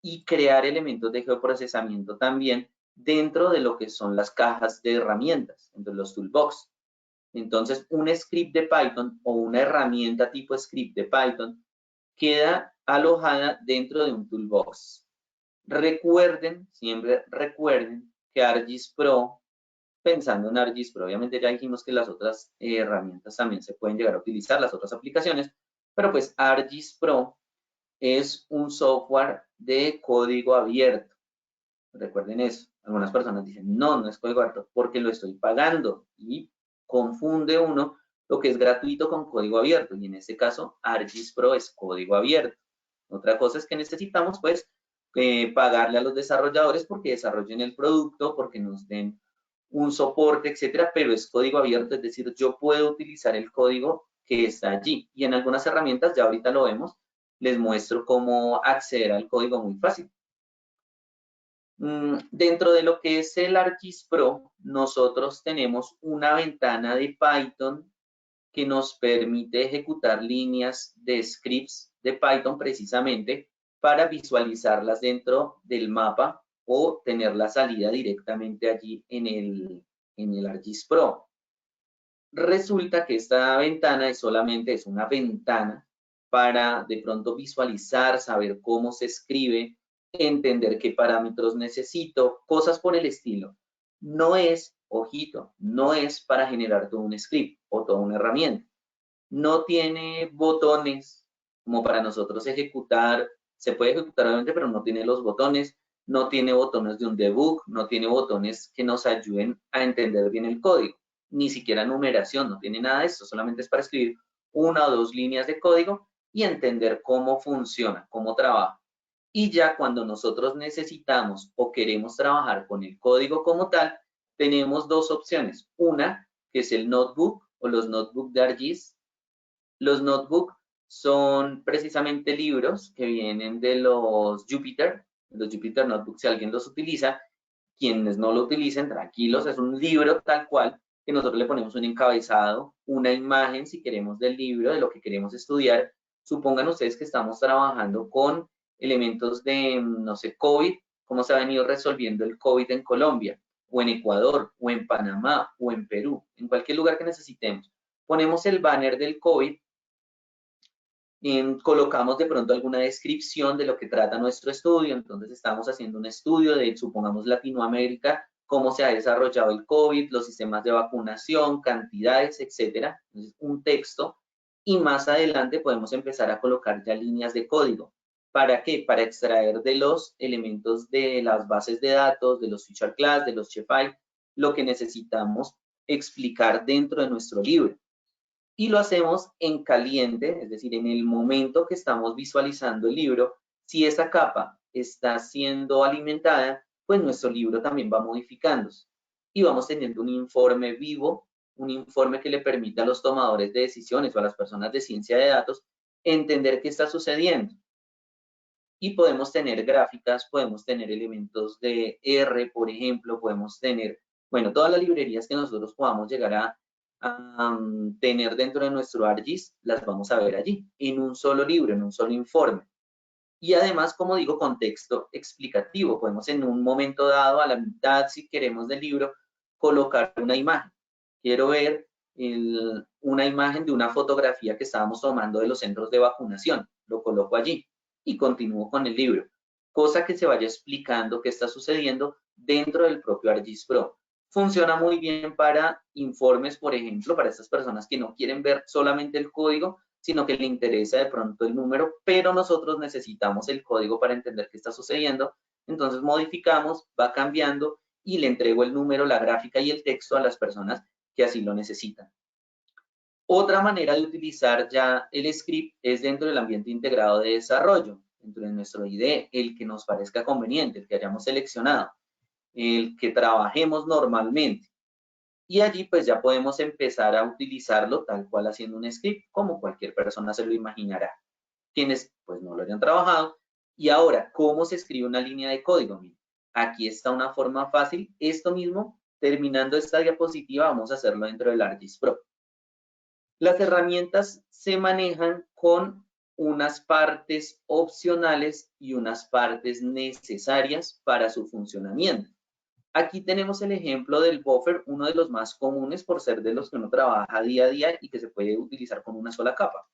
Speaker 2: y crear elementos de geoprocesamiento también dentro de lo que son las cajas de herramientas, entre los toolbox. Entonces, un script de Python o una herramienta tipo script de Python queda alojada dentro de un toolbox. Recuerden, siempre recuerden que ArcGIS Pro, pensando en ArcGIS Pro, obviamente ya dijimos que las otras herramientas también se pueden llegar a utilizar, las otras aplicaciones, pero pues ArcGIS Pro es un software de código abierto. Recuerden eso. Algunas personas dicen, no es código abierto porque lo estoy pagando y confunde uno lo que es gratuito con código abierto y en este caso ArcGIS Pro es código abierto. Otra cosa es que necesitamos pues pagarle a los desarrolladores porque desarrollen el producto, porque nos den un soporte, etcétera, pero es código abierto, es decir, yo puedo utilizar el código que está allí y en algunas herramientas, ya ahorita lo vemos, les muestro cómo acceder al código muy fácil. Dentro de lo que es el ArcGIS Pro, nosotros tenemos una ventana de Python que nos permite ejecutar líneas de scripts de Python precisamente para visualizarlas dentro del mapa o tener la salida directamente allí en el ArcGIS Pro. Resulta que esta ventana solamente es una ventana para de pronto visualizar, saber cómo se escribe, entender qué parámetros necesito, cosas por el estilo. No es, ojito, no es para generar todo un script o toda una herramienta. No tiene botones como para nosotros ejecutar. Se puede ejecutar obviamente, pero no tiene los botones. No tiene botones de un debug, no tiene botones que nos ayuden a entender bien el código. Ni siquiera numeración, no tiene nada de esto. Solamente es para escribir 1 o 2 líneas de código y entender cómo funciona, cómo trabaja. Y ya cuando nosotros necesitamos o queremos trabajar con el código como tal, tenemos 2 opciones. Una, que es el notebook o los notebook de ArcGIS. Los notebook son precisamente libros que vienen de los Jupyter Notebooks, si alguien los utiliza. Quienes no lo utilicen, tranquilos, es un libro tal cual que nosotros le ponemos un encabezado, una imagen, si queremos, del libro, de lo que queremos estudiar. Supongan ustedes que estamos trabajando con elementos de, no sé, COVID, cómo se ha venido resolviendo el COVID en Colombia, o en Ecuador, o en Panamá, o en Perú, en cualquier lugar que necesitemos. Ponemos el banner del COVID, colocamos de pronto alguna descripción de lo que trata nuestro estudio. Entonces estamos haciendo un estudio de, supongamos, Latinoamérica, cómo se ha desarrollado el COVID, los sistemas de vacunación, cantidades, etcétera. Entonces, un texto, y más adelante podemos empezar a colocar ya líneas de código. ¿Para qué? Para extraer de los elementos de las bases de datos, de los feature class, de los Sheffield, lo que necesitamos explicar dentro de nuestro libro. Y lo hacemos en caliente, es decir, en el momento que estamos visualizando el libro. Si esa capa está siendo alimentada, pues nuestro libro también va modificándose y vamos teniendo un informe vivo, un informe que le permita a los tomadores de decisiones o a las personas de ciencia de datos entender qué está sucediendo. Y podemos tener gráficas, podemos tener elementos de R, por ejemplo, podemos tener, bueno, todas las librerías que nosotros podamos llegar a tener dentro de nuestro ArcGIS, las vamos a ver allí, en un solo libro, en un solo informe. Y además, como digo, contexto explicativo. Podemos en un momento dado, a la mitad, si queremos, del libro, colocar una imagen. Quiero ver una imagen de una fotografía que estábamos tomando de los centros de vacunación. Lo coloco allí y continúo con el libro. Cosa que se vaya explicando qué está sucediendo dentro del propio ArcGIS Pro. Funciona muy bien para informes, por ejemplo, para estas personas que no quieren ver solamente el código, sino que le interesa de pronto el número, pero nosotros necesitamos el código para entender qué está sucediendo. Entonces modificamos, va cambiando y le entrego el número, la gráfica y el texto a las personas que así lo necesitan. Otra manera de utilizar ya el script es dentro del ambiente integrado de desarrollo, dentro de nuestro IDE, el que nos parezca conveniente, el que hayamos seleccionado, el que trabajemos normalmente. Y allí pues ya podemos empezar a utilizarlo tal cual haciendo un script, como cualquier persona se lo imaginará. Quienes pues no lo hayan trabajado. Y ahora, ¿cómo se escribe una línea de código? Miren, aquí está una forma fácil. Esto mismo, terminando esta diapositiva, vamos a hacerlo dentro del ArcGIS Pro. Las herramientas se manejan con unas partes opcionales y unas partes necesarias para su funcionamiento. Aquí tenemos el ejemplo del buffer, uno de los más comunes por ser de los que uno trabaja día a día y que se puede utilizar con una sola capa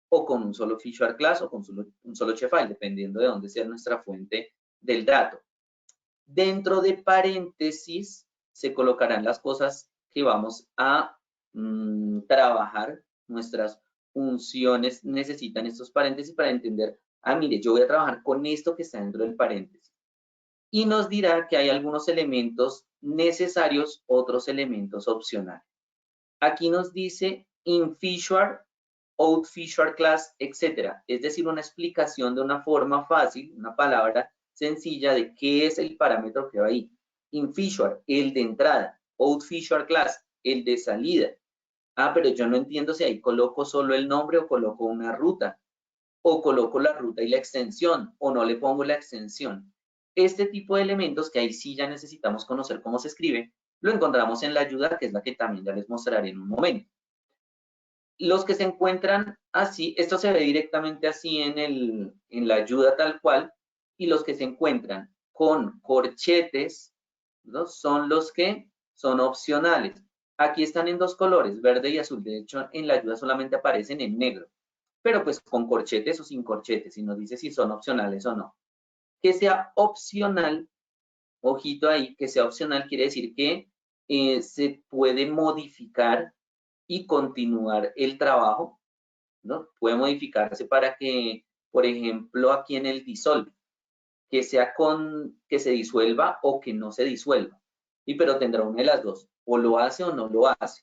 Speaker 2: o con un solo feature class o con un solo shapefile, dependiendo de dónde sea nuestra fuente del dato. Dentro de paréntesis se colocarán las cosas que vamos a trabajar. Nuestras funciones necesitan estos paréntesis para entender, mire, yo voy a trabajar con esto que está dentro del paréntesis. Y nos dirá que hay algunos elementos necesarios, otros elementos opcionales. Aquí nos dice in feature, out feature class, etcétera. Es decir, una explicación de una forma fácil, una palabra sencilla de qué es el parámetro que va ahí. In feature, el de entrada. Out feature class, el de salida. Pero yo no entiendo si ahí coloco solo el nombre o coloco una ruta. O coloco la ruta y la extensión, o no le pongo la extensión. Este tipo de elementos que ahí sí ya necesitamos conocer cómo se escribe, lo encontramos en la ayuda, que es la que también ya les mostraré en un momento. Los que se encuentran así, esto se ve directamente así en la ayuda tal cual, y los que se encuentran con corchetes, ¿no? Son los que son opcionales. Aquí están en dos colores, verde y azul. De hecho, en la ayuda solamente aparecen en negro, pero pues con corchetes o sin corchetes, y nos dice si son opcionales o no. Que sea opcional, ojito ahí, que sea opcional quiere decir que se puede modificar y continuar el trabajo, ¿no? Puede modificarse para que, por ejemplo, aquí en el dissolve, que sea que se disuelva o que no se disuelva. Pero tendrá una de las dos, o lo hace o no lo hace.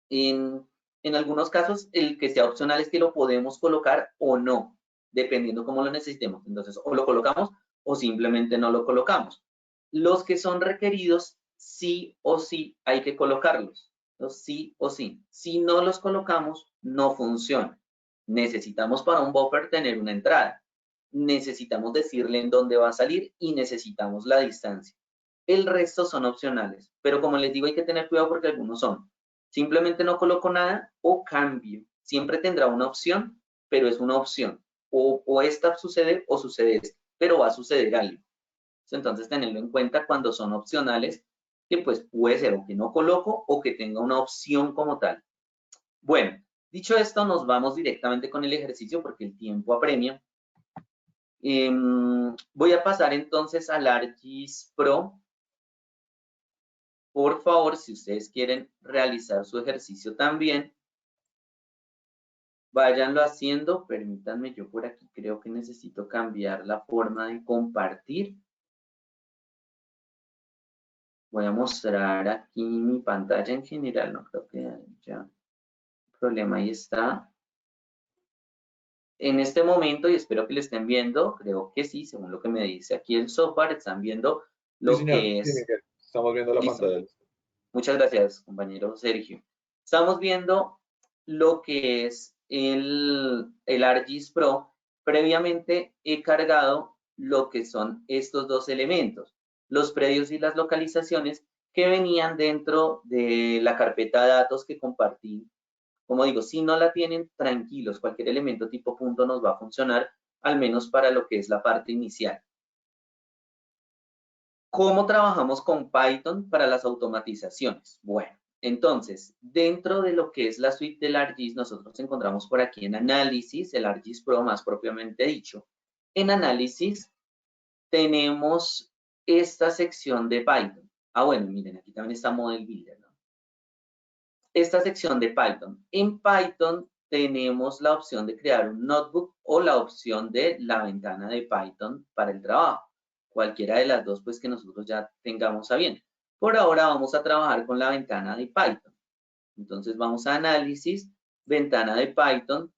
Speaker 2: En algunos casos, el que sea opcional es que lo podemos colocar o no, dependiendo cómo lo necesitemos. Entonces, o lo colocamos o simplemente no lo colocamos. Los que son requeridos, sí o sí hay que colocarlos. Entonces, sí o sí. Si no los colocamos, no funciona. Necesitamos para un buffer tener una entrada. Necesitamos decirle en dónde va a salir y necesitamos la distancia. El resto son opcionales, pero como les digo, hay que tener cuidado porque algunos son. Simplemente no coloco nada o cambio. Siempre tendrá una opción, pero es una opción. O esta sucede o sucede esta, pero va a suceder algo. Entonces, tenerlo en cuenta cuando son opcionales, que pues puede ser o que no coloco o que tenga una opción como tal. Bueno, dicho esto, nos vamos directamente con el ejercicio porque el tiempo apremia. Voy a pasar entonces al ArcGIS Pro. Por favor, si ustedes quieren realizar su ejercicio también, váyanlo haciendo. Permítanme, yo por aquí creo que necesito cambiar la forma de compartir. Voy a mostrar aquí mi pantalla en general, no creo que haya problema, ahí está. En este momento, y espero que lo estén viendo, creo que sí, según lo que me dice aquí el software, están viendo
Speaker 1: Sí,
Speaker 2: lo
Speaker 1: señor.
Speaker 2: que
Speaker 1: Sí,
Speaker 2: es,
Speaker 1: Miguel. Estamos viendo la
Speaker 2: listo.
Speaker 1: pantalla.
Speaker 2: Muchas gracias, compañero Sergio. Estamos viendo lo que es el ArcGIS Pro. Previamente he cargado lo que son estos dos elementos, los predios y las localizaciones que venían dentro de la carpeta de datos que compartí. Como digo, si no la tienen, tranquilos, cualquier elemento tipo punto nos va a funcionar, al menos para lo que es la parte inicial. ¿Cómo trabajamos con Python para las automatizaciones? Bueno, entonces, dentro de lo que es la suite del ArcGIS, nosotros encontramos por aquí en Análisis, el ArcGIS Pro más propiamente dicho. En Análisis tenemos esta sección de Python. Ah, bueno, miren, aquí también está Model Builder, ¿no? Esta sección de Python. En Python tenemos la opción de crear un notebook o la opción de la ventana de Python para el trabajo. Cualquiera de las dos, pues que nosotros ya tengamos a bien. Por ahora vamos a trabajar con la ventana de Python. Entonces vamos a Análisis, Ventana de Python,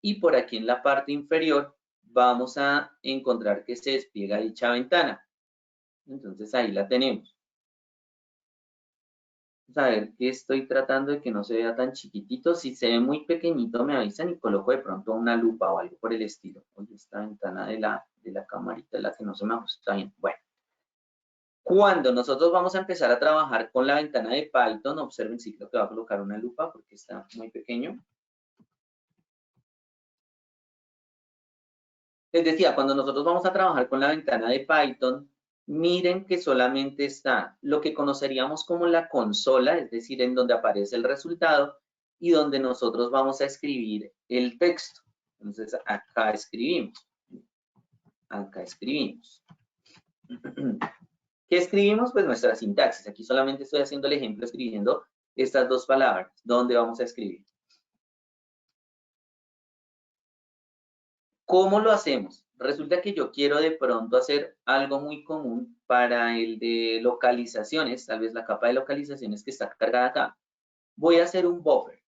Speaker 2: y por aquí en la parte inferior vamos a encontrar que se despliega dicha ventana. Entonces ahí la tenemos. A ver, que estoy tratando de que no se vea tan chiquitito. Si se ve muy pequeñito, me avisan y coloco de pronto una lupa o algo por el estilo. Oye, esta ventana de la camarita es la que no se me ajusta bien. Bueno, cuando nosotros vamos a empezar a trabajar con la ventana de Python, observen, sí creo que va a colocar una lupa porque está muy pequeño. Les decía, cuando nosotros vamos a trabajar con la ventana de Python, miren que solamente está lo que conoceríamos como la consola, es decir, en donde aparece el resultado y donde nosotros vamos a escribir el texto. Entonces, acá escribimos. Acá escribimos. ¿Qué escribimos? Pues nuestra sintaxis. Aquí solamente estoy haciendo el ejemplo escribiendo estas dos palabras. ¿Dónde vamos a escribir? ¿Cómo lo hacemos? Resulta que yo quiero de pronto hacer algo muy común para el de localizaciones, tal vez la capa de localizaciones que está cargada acá. Voy a hacer un buffer.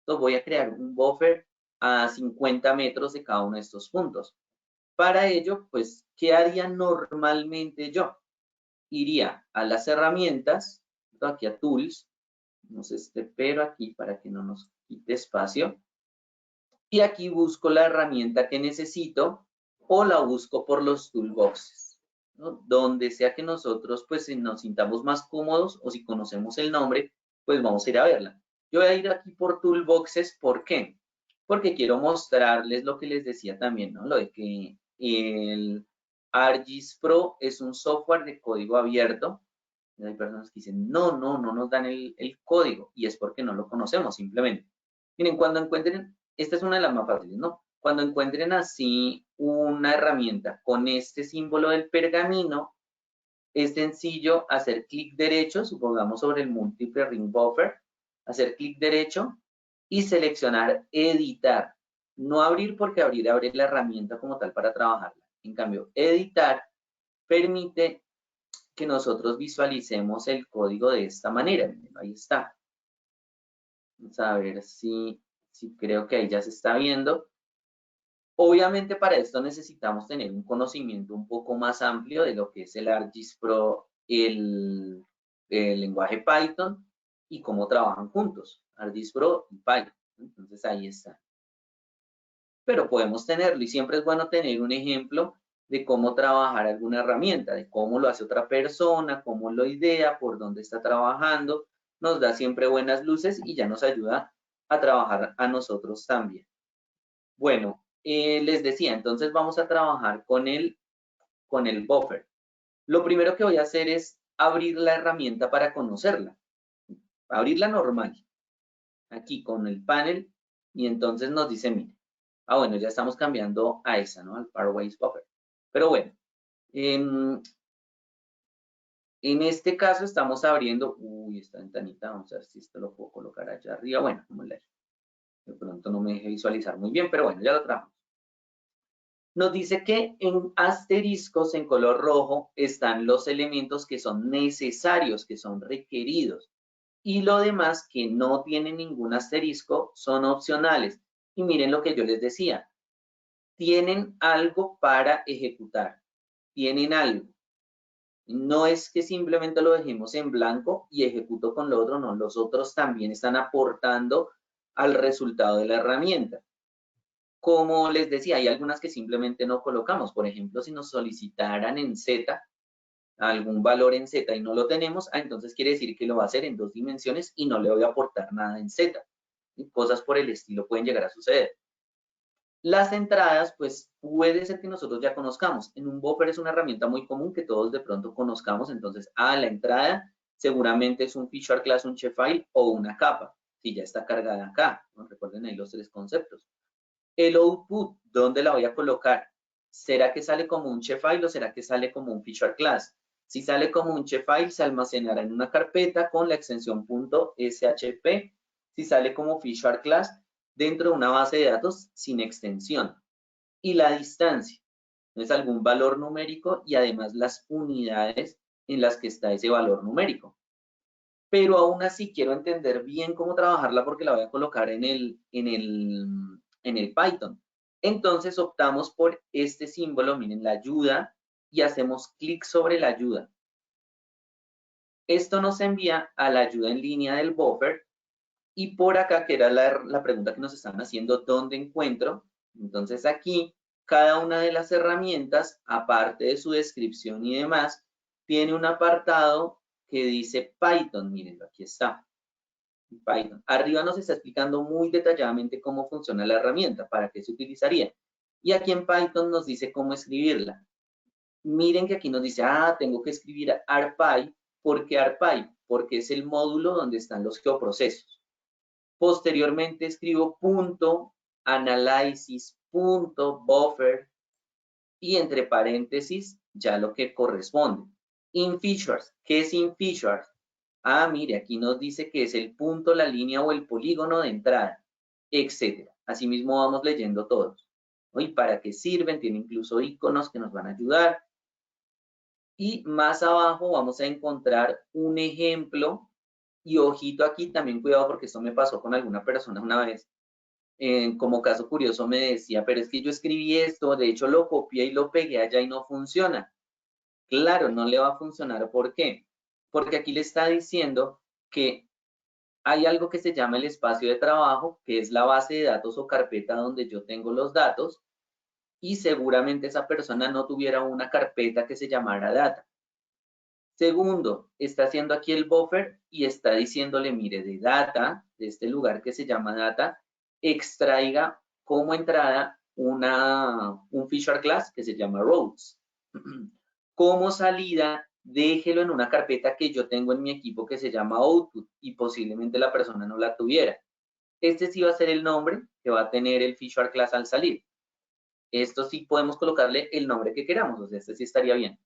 Speaker 2: Entonces voy a crear un buffer a 50 metros de cada uno de estos puntos. Para ello, pues, ¿qué haría normalmente yo? Iría a las herramientas, aquí a Tools, no sé, pero aquí para que no nos quite espacio. Y aquí busco la herramienta que necesito o la busco por los toolboxes, ¿no? Donde sea que nosotros pues nos sintamos más cómodos o si conocemos el nombre, pues vamos a ir a verla. Yo voy a ir aquí por toolboxes, ¿por qué? Porque quiero mostrarles lo que les decía también, ¿no? Lo de que el ArcGIS Pro es un software de código abierto. Hay personas que dicen, no nos dan el código y es porque no lo conocemos simplemente. Miren, cuando encuentren, esta es una de las más fáciles, ¿no? Cuando encuentren así una herramienta con este símbolo del pergamino, es sencillo hacer clic derecho, supongamos sobre el múltiple ring buffer, hacer clic derecho y seleccionar editar. No abrir porque abrir abre la herramienta como tal para trabajarla. En cambio, editar permite que nosotros visualicemos el código de esta manera. Ahí está. Vamos a ver si creo que ahí ya se está viendo. Obviamente para esto necesitamos tener un conocimiento un poco más amplio de lo que es el ArcGIS Pro, el lenguaje Python y cómo trabajan juntos, ArcGIS Pro y Python. Entonces ahí está. Pero podemos tenerlo y siempre es bueno tener un ejemplo de cómo trabajar alguna herramienta, de cómo lo hace otra persona, cómo lo idea, por dónde está trabajando. Nos da siempre buenas luces y ya nos ayuda a trabajar a nosotros también. Bueno, les decía, entonces vamos a trabajar con el buffer. Lo primero que voy a hacer es abrir la herramienta para conocerla. Abrirla normal. Aquí con el panel y entonces nos dice, mire, bueno, ya estamos cambiando a esa, ¿no? Al Pairwise Buffer. Pero bueno, en este caso estamos abriendo, esta ventanita, vamos a ver si esto lo puedo colocar allá arriba. Bueno, como de pronto no me deje visualizar muy bien, pero bueno, ya lo trabajamos. Nos dice que en asteriscos en color rojo están los elementos que son necesarios, que son requeridos. Y lo demás que no tienen ningún asterisco son opcionales. Y miren lo que yo les decía. Tienen algo para ejecutar. Tienen algo. No es que simplemente lo dejemos en blanco y ejecuto con lo otro, no. Los otros también están aportando al resultado de la herramienta. Como les decía, hay algunas que simplemente no colocamos. Por ejemplo, si nos solicitaran en Z, algún valor en Z y no lo tenemos, entonces quiere decir que lo va a hacer en 2 dimensiones y no le voy a aportar nada en Z. Y cosas por el estilo pueden llegar a suceder. Las entradas, pues puede ser que nosotros ya conozcamos. En un buffer es una herramienta muy común que todos de pronto conozcamos. Entonces, la entrada seguramente es un feature class, un shapefile o una capa, si ya está cargada acá. ¿No? Recuerden ahí los 3 conceptos. El output, ¿dónde la voy a colocar? ¿Será que sale como un shapefile o será que sale como un feature class? Si sale como un shapefile, se almacenará en una carpeta con la extensión .shp. Si sale como feature class, dentro de una base de datos sin extensión. Y la distancia, es algún valor numérico y además las unidades en las que está ese valor numérico. Pero aún así quiero entender bien cómo trabajarla porque la voy a colocar en el Python. Entonces optamos por este símbolo, miren, la ayuda, y hacemos clic sobre la ayuda. Esto nos envía a la ayuda en línea del buffer y por acá, que era la pregunta que nos están haciendo, ¿dónde encuentro? Entonces aquí, cada una de las herramientas, aparte de su descripción y demás, tiene un apartado que dice Python. Miren, aquí está. Python. Arriba nos está explicando muy detalladamente cómo funciona la herramienta, para qué se utilizaría. Y aquí en Python nos dice cómo escribirla. Miren que aquí nos dice, tengo que escribir ARPy. ¿Por qué ARPy? Porque es el módulo donde están los geoprocesos. Posteriormente escribo punto, analysis, punto, buffer, y entre paréntesis ya lo que corresponde. InFeatures. ¿Qué es InFeatures? Mire, aquí nos dice que es el punto, la línea o el polígono de entrada, etcétera. Asimismo vamos leyendo todos. ¿Y para qué sirven? Tiene incluso iconos que nos van a ayudar. Y más abajo vamos a encontrar un ejemplo. Y ojito aquí, también cuidado porque esto me pasó con alguna persona una vez. Como caso curioso me decía, pero es que yo escribí esto, de hecho lo copié y lo pegué allá y no funciona. Claro, no le va a funcionar. ¿Por qué? Porque aquí le está diciendo que hay algo que se llama el espacio de trabajo, que es la base de datos o carpeta donde yo tengo los datos, y seguramente esa persona no tuviera una carpeta que se llamara data. Segundo, está haciendo aquí el buffer y está diciéndole, mire, de data, de este lugar que se llama data, extraiga como entrada un feature class que se llama roads. Como salida, déjelo en una carpeta que yo tengo en mi equipo que se llama output y posiblemente la persona no la tuviera. Este sí va a ser el nombre que va a tener el feature class al salir. Esto sí podemos colocarle el nombre que queramos, o sea, este sí estaría bien.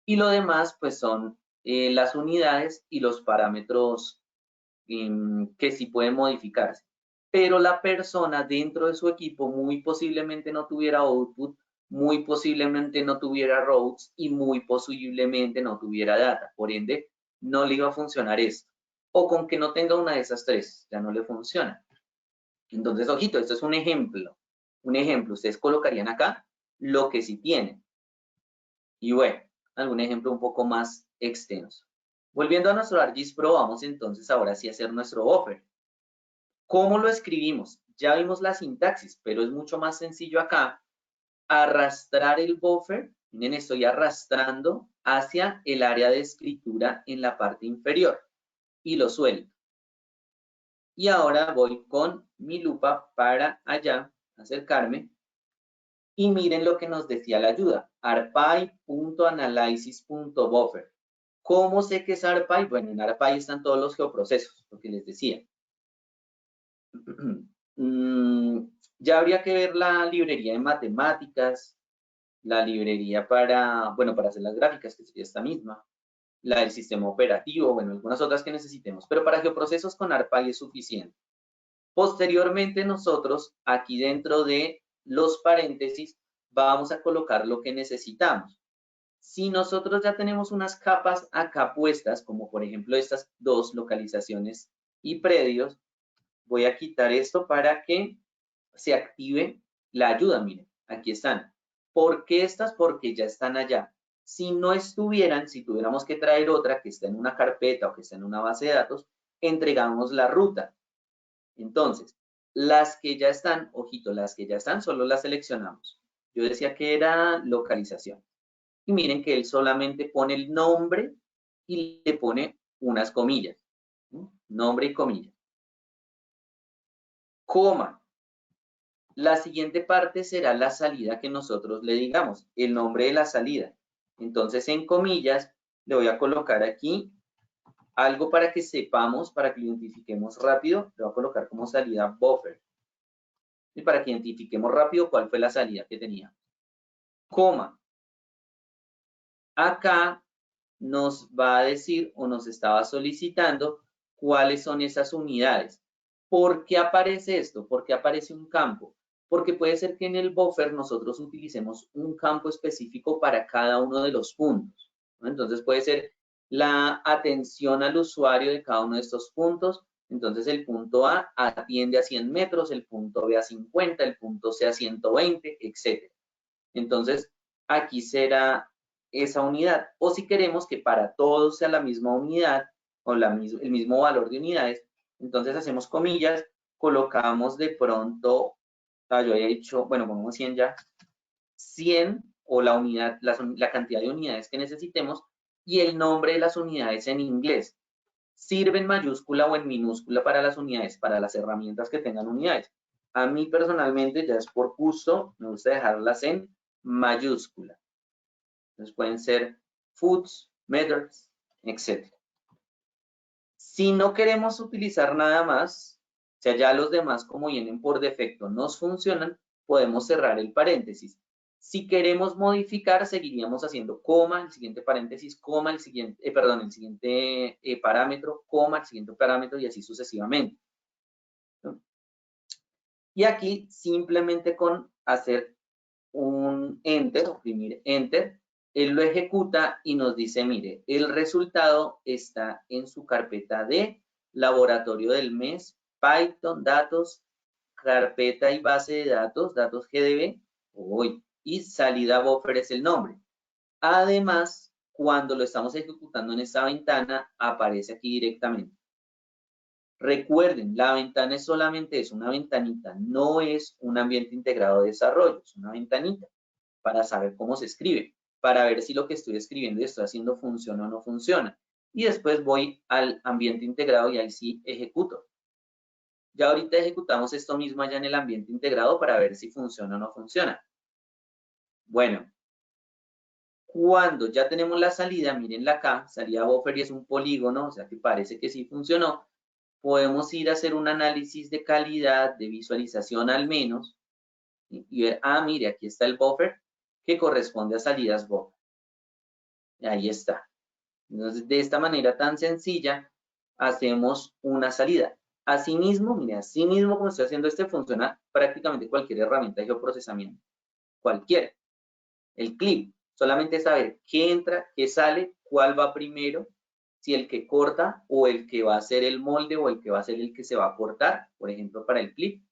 Speaker 2: Y lo demás, pues son las unidades y los parámetros que sí pueden modificarse. Pero la persona dentro de su equipo muy posiblemente no tuviera output, muy posiblemente no tuviera routes y muy posiblemente no tuviera data. Por ende, no le iba a funcionar esto. O con que no tenga una de esas 3, ya no le funciona. Entonces, ojito, esto es un ejemplo. Un ejemplo, ustedes colocarían acá lo que sí tienen. Y bueno, algún ejemplo un poco más extenso. Volviendo a nuestro ArcGIS Pro, vamos entonces ahora sí a hacer nuestro buffer. ¿Cómo lo escribimos? Ya vimos la sintaxis, pero es mucho más sencillo acá. Arrastrar el buffer, miren, estoy arrastrando hacia el área de escritura en la parte inferior y lo suelto. Y ahora voy con mi lupa para allá, acercarme, y miren lo que nos decía la ayuda, arpy.analysis.buffer. ¿Cómo sé que es ARPy? Bueno, en ARPy están todos los geoprocesos, lo que les decía. Ya habría que ver la librería de matemáticas, la librería para, bueno, para hacer las gráficas, que sería esta misma, la del sistema operativo, bueno, algunas otras que necesitemos, pero para geoprocesos con ARPy es suficiente. Posteriormente nosotros, aquí dentro de los paréntesis, vamos a colocar lo que necesitamos. Si nosotros ya tenemos unas capas acá puestas, como por ejemplo estas dos localizaciones y predios, voy a quitar esto para que se active la ayuda. Miren, aquí están. ¿Por qué estas? Porque ya están allá. Si no estuvieran, si tuviéramos que traer otra que está en una carpeta o que está en una base de datos, entregamos la ruta. Entonces, las que ya están, ojito, las que ya están, solo las seleccionamos. Yo decía que era localización. Y miren que él solamente pone el nombre y le pone unas comillas. Nombre y comillas. Coma. La siguiente parte será la salida que nosotros le digamos, el nombre de la salida. Entonces, en comillas, le voy a colocar aquí algo para que sepamos, para que lo identifiquemos rápido. Le voy a colocar como salida buffer. Y para que identifiquemos rápido cuál fue la salida que tenía. Coma. Acá nos va a decir o nos estaba solicitando cuáles son esas unidades. ¿Por qué aparece esto? ¿Por qué aparece un campo? Porque puede ser que en el buffer nosotros utilicemos un campo específico para cada uno de los puntos, ¿no? Entonces puede ser la atención al usuario de cada uno de estos puntos. Entonces el punto A atiende a 100 metros, el punto B a 50, el punto C a 120, etc. Entonces aquí será esa unidad. O si queremos que para todos sea la misma unidad o el mismo valor de unidades, entonces hacemos comillas, colocamos de pronto, yo había dicho, bueno, pongamos 100 ya, 100 o la unidad, la cantidad de unidades que necesitemos y el nombre de las unidades en inglés. Sirve en mayúscula o en minúscula para las unidades, para las herramientas que tengan unidades. A mí personalmente, ya es por gusto, me gusta dejarlas en mayúscula. Entonces pueden ser foots, meters, etc. Si no queremos utilizar nada más, o sea, ya los demás como vienen por defecto nos funcionan, podemos cerrar el paréntesis. Si queremos modificar, seguiríamos haciendo coma, el siguiente paréntesis, coma, el siguiente parámetro, coma, el siguiente parámetro y así sucesivamente. ¿No? Y aquí simplemente con hacer un enter, oprimir enter, él lo ejecuta y nos dice, mire, el resultado está en su carpeta de laboratorio del mes, Python, datos, carpeta y base de datos, datos GDB, y salida buffer es el nombre. Además, cuando lo estamos ejecutando en esta ventana, aparece aquí directamente. Recuerden, la ventana es solamente una ventanita, no es un ambiente integrado de desarrollo, es una ventanita para saber cómo se escribe, para ver si lo que estoy escribiendo y estoy haciendo funciona o no funciona. Y después voy al ambiente integrado y ahí sí ejecuto. Ya ahorita ejecutamos esto mismo allá en el ambiente integrado para ver si funciona o no funciona. Bueno, cuando ya tenemos la salida, mírenla acá, salida buffer y es un polígono, o sea que parece que sí funcionó. Podemos ir a hacer un análisis de calidad, de visualización al menos, y ver, mire, aquí está el buffer que corresponde a salidas buffer. Y ahí está. Entonces, de esta manera tan sencilla, hacemos una salida. Asimismo, mire, asimismo como estoy haciendo funciona prácticamente cualquier herramienta de geoprocesamiento. Cualquiera. El clip, solamente saber qué entra, qué sale, cuál va primero, si el que corta o el que va a hacer el molde o el que va a ser el que se va a cortar, por ejemplo, para el clip.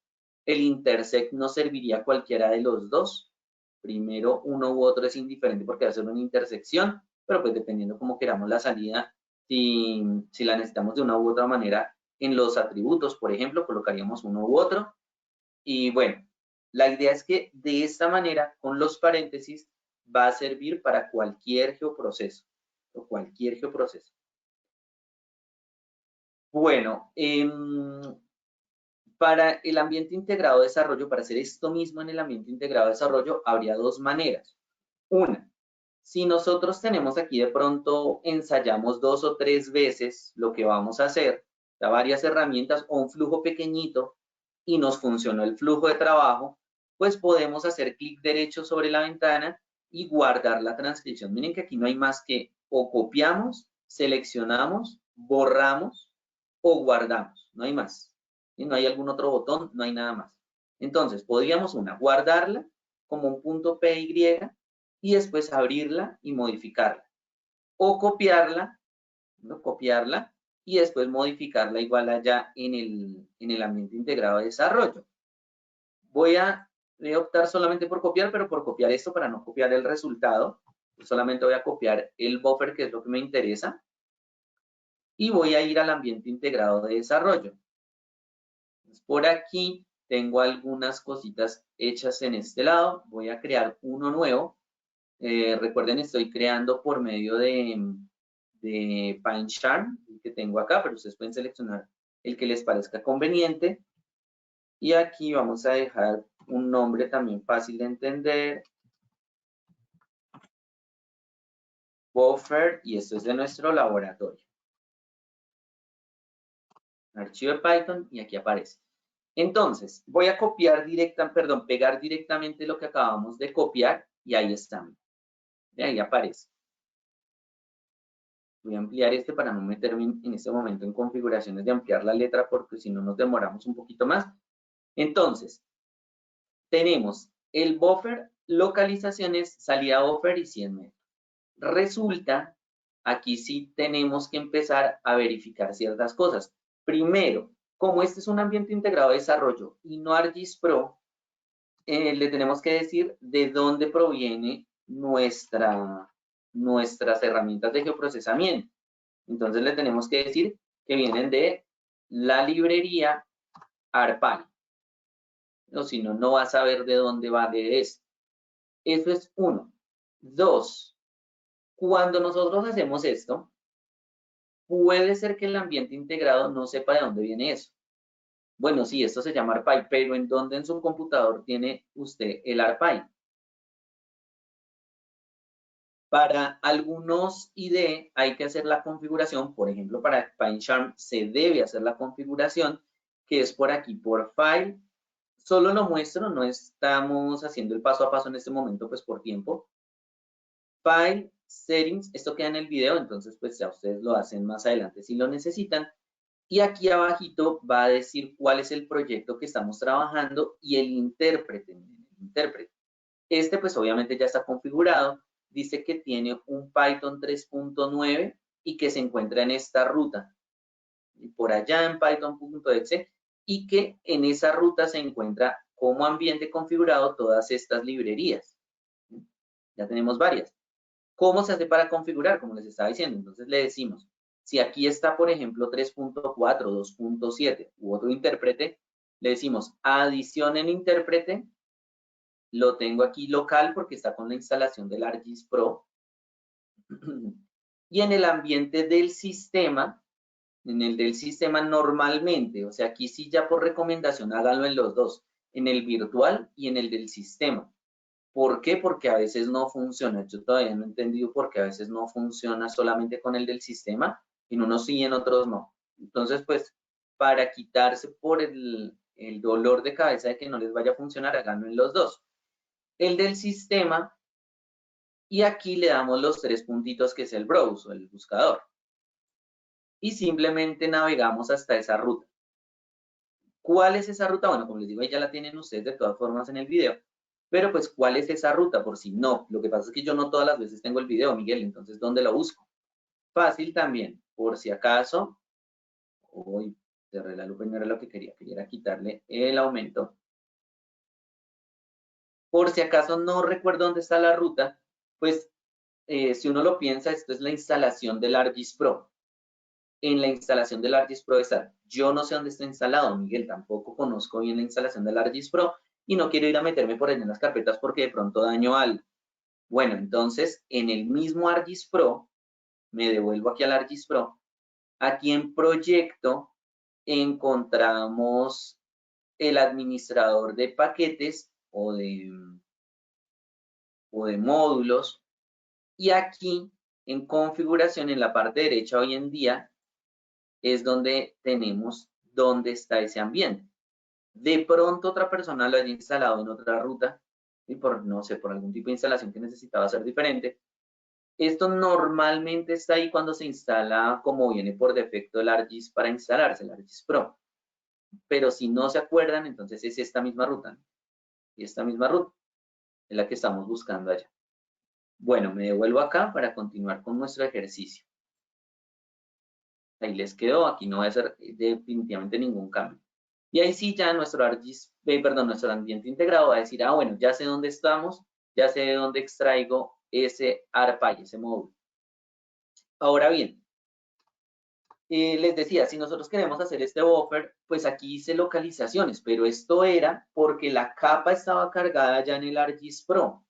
Speaker 2: El intersect no serviría cualquiera de los dos. Primero, uno u otro es indiferente porque va a ser una intersección, pero pues dependiendo cómo queramos la salida, Si la necesitamos de una u otra manera en los atributos, por ejemplo, colocaríamos uno u otro. Y bueno, la idea es que de esta manera, con los paréntesis, va a servir para cualquier geoproceso o cualquier geoproceso. Bueno, para el ambiente integrado de desarrollo, para hacer esto mismo en el ambiente integrado de desarrollo, habría dos maneras. Una, si nosotros tenemos aquí de pronto, ensayamos 2 o 3 veces lo que vamos a hacer, varias herramientas o un flujo pequeñito y nos funcionó el flujo de trabajo, pues podemos hacer clic derecho sobre la ventana y guardar la transcripción. Miren que aquí no hay más que o copiamos, seleccionamos, borramos o guardamos, no hay más. Y no hay algún otro botón, no hay nada más. Entonces, podríamos guardarla como un punto PY y después abrirla y modificarla. O copiarla, ¿no? Copiarla y después modificarla igual allá en el ambiente integrado de desarrollo. Voy a optar solamente por copiar, pero por copiar esto para no copiar el resultado. Solamente voy a copiar el buffer, que es lo que me interesa. Y voy a ir al ambiente integrado de desarrollo. Por aquí tengo algunas cositas hechas en este lado. Voy a crear uno nuevo. Recuerden, estoy creando por medio de PineCharm, que tengo acá, pero ustedes pueden seleccionar el que les parezca conveniente. Y aquí vamos a dejar un nombre también fácil de entender. Buffer, y esto es de nuestro laboratorio. Archivo de Python, y aquí aparece. Entonces, voy a copiar pegar directamente lo que acabamos de copiar, y ahí está. Y ahí aparece. Voy a ampliar este para no meterme en este momento en configuraciones de ampliar la letra, porque si no nos demoramos un poquito más. Entonces, tenemos el buffer, localizaciones, salida buffer y 100 metros. Resulta, aquí sí tenemos que empezar a verificar ciertas cosas. Primero, como este es un ambiente integrado de desarrollo y no ArcGIS Pro, le tenemos que decir de dónde proviene nuestras herramientas de geoprocesamiento. Entonces le tenemos que decir que vienen de la librería ARPANET. O si no, no va a saber de dónde va de esto. Eso es uno. Dos, cuando nosotros hacemos esto, puede ser que el ambiente integrado no sepa de dónde viene eso. Bueno, sí, esto se llama ARPANET, pero ¿en dónde en su computador tiene usted el ARPANET? Para algunos IDE hay que hacer la configuración, por ejemplo, para PineCharm se debe hacer la configuración, que es por aquí, por File. Solo lo muestro, no estamos haciendo el paso a paso en este momento, pues por tiempo. File, Settings, esto queda en el video, entonces pues ya ustedes lo hacen más adelante si lo necesitan. Y aquí abajito va a decir cuál es el proyecto que estamos trabajando y el intérprete. Este pues obviamente ya está configurado. Dice que tiene un Python 3.9 y que se encuentra en esta ruta. Y por allá en python.exe y que en esa ruta se encuentra como ambiente configurado todas estas librerías. Ya tenemos varias. ¿Cómo se hace para configurar? Como les estaba diciendo, entonces le decimos, si aquí está, por ejemplo, 3.4, 2.7 u otro intérprete, le decimos adición en intérprete, lo tengo aquí local porque está con la instalación del ArcGIS Pro, y en el ambiente del sistema, en el del sistema normalmente, o sea, aquí sí ya por recomendación háganlo en los dos, en el virtual y en el del sistema. ¿Por qué? Porque a veces no funciona. Yo todavía no he entendido por qué a veces no funciona solamente con el del sistema, en unos sí y en otros no. Entonces, pues, para quitarse por el dolor de cabeza de que no les vaya a funcionar, háganlo en los dos. El del sistema, y aquí le damos los 3 puntitos que es el browse o el buscador. Y simplemente navegamos hasta esa ruta. ¿Cuál es esa ruta? Bueno, como les digo, ahí ya la tienen ustedes de todas formas en el video. Pero pues, ¿cuál es esa ruta? Por si no. Lo que pasa es que yo no todas las veces tengo el video, Miguel. Entonces, ¿dónde lo busco? Fácil también. Por si acaso. Uy, cerré la lupa y no era lo que quería. Quería quitarle el aumento. Por si acaso no recuerdo dónde está la ruta, pues si uno lo piensa, esto es la instalación del ArcGIS Pro. en la instalación del ArcGIS Pro está. Yo no sé dónde está instalado, Miguel, tampoco conozco bien la instalación del ArcGIS Pro y no quiero ir a meterme por ahí en las carpetas porque de pronto daño algo. Bueno, entonces en el mismo ArcGIS Pro, me devuelvo aquí al ArcGIS Pro, aquí en proyecto encontramos el administrador de paquetes o de módulos, y aquí en configuración en la parte derecha hoy en día es donde tenemos dónde está ese ambiente. De pronto otra persona lo haya instalado en otra ruta y por, no sé, por algún tipo de instalación que necesitaba ser diferente. Esto normalmente está ahí cuando se instala como viene por defecto el ArcGIS para instalarse, el ArcGIS Pro. Pero si no se acuerdan, entonces es esta misma ruta, ¿no? Y esta misma ruta es la que estamos buscando allá. Bueno, me devuelvo acá para continuar con nuestro ejercicio. Ahí les quedó, aquí no va a ser definitivamente ningún cambio. Y ahí sí ya nuestro ArcGIS, nuestro ambiente integrado va a decir, ah, bueno, ya sé dónde estamos, ya sé de dónde extraigo ese ARPAI, ese módulo. Ahora bien, les decía, si nosotros queremos hacer este buffer, pues aquí hice localizaciones, pero esto era porque la capa estaba cargada ya en el ArcGIS Pro.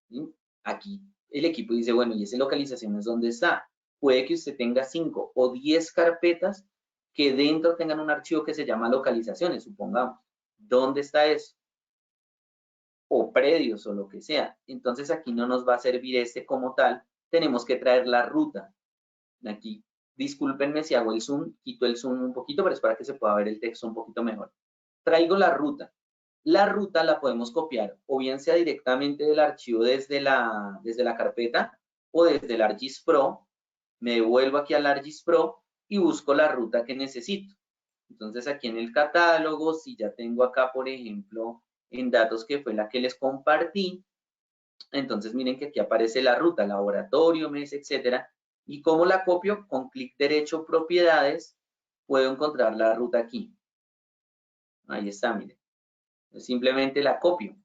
Speaker 2: ¿Sí? Aquí el equipo dice, bueno, ¿y esa localización es dónde está? Puede que usted tenga 5 o 10 carpetas que dentro tengan un archivo que se llama localizaciones, supongamos. ¿Dónde está eso? O predios o lo que sea. Entonces aquí no nos va a servir este como tal. Tenemos que traer la ruta. Aquí, discúlpenme si hago el zoom, quito el zoom un poquito, pero es para que se pueda ver el texto un poquito mejor. Traigo la ruta. La ruta la podemos copiar o bien sea directamente del archivo desde la carpeta o desde el ArcGIS Pro. Me devuelvo aquí al ArcGIS Pro y busco la ruta que necesito. Entonces aquí en el catálogo, si ya tengo acá, por ejemplo, en datos que fue la que les compartí, entonces miren que aquí aparece la ruta, laboratorio, mes, etcétera. ¿Y cómo la copio? Con clic derecho, propiedades, puedo encontrar la ruta aquí. Ahí está, miren. Simplemente la copio.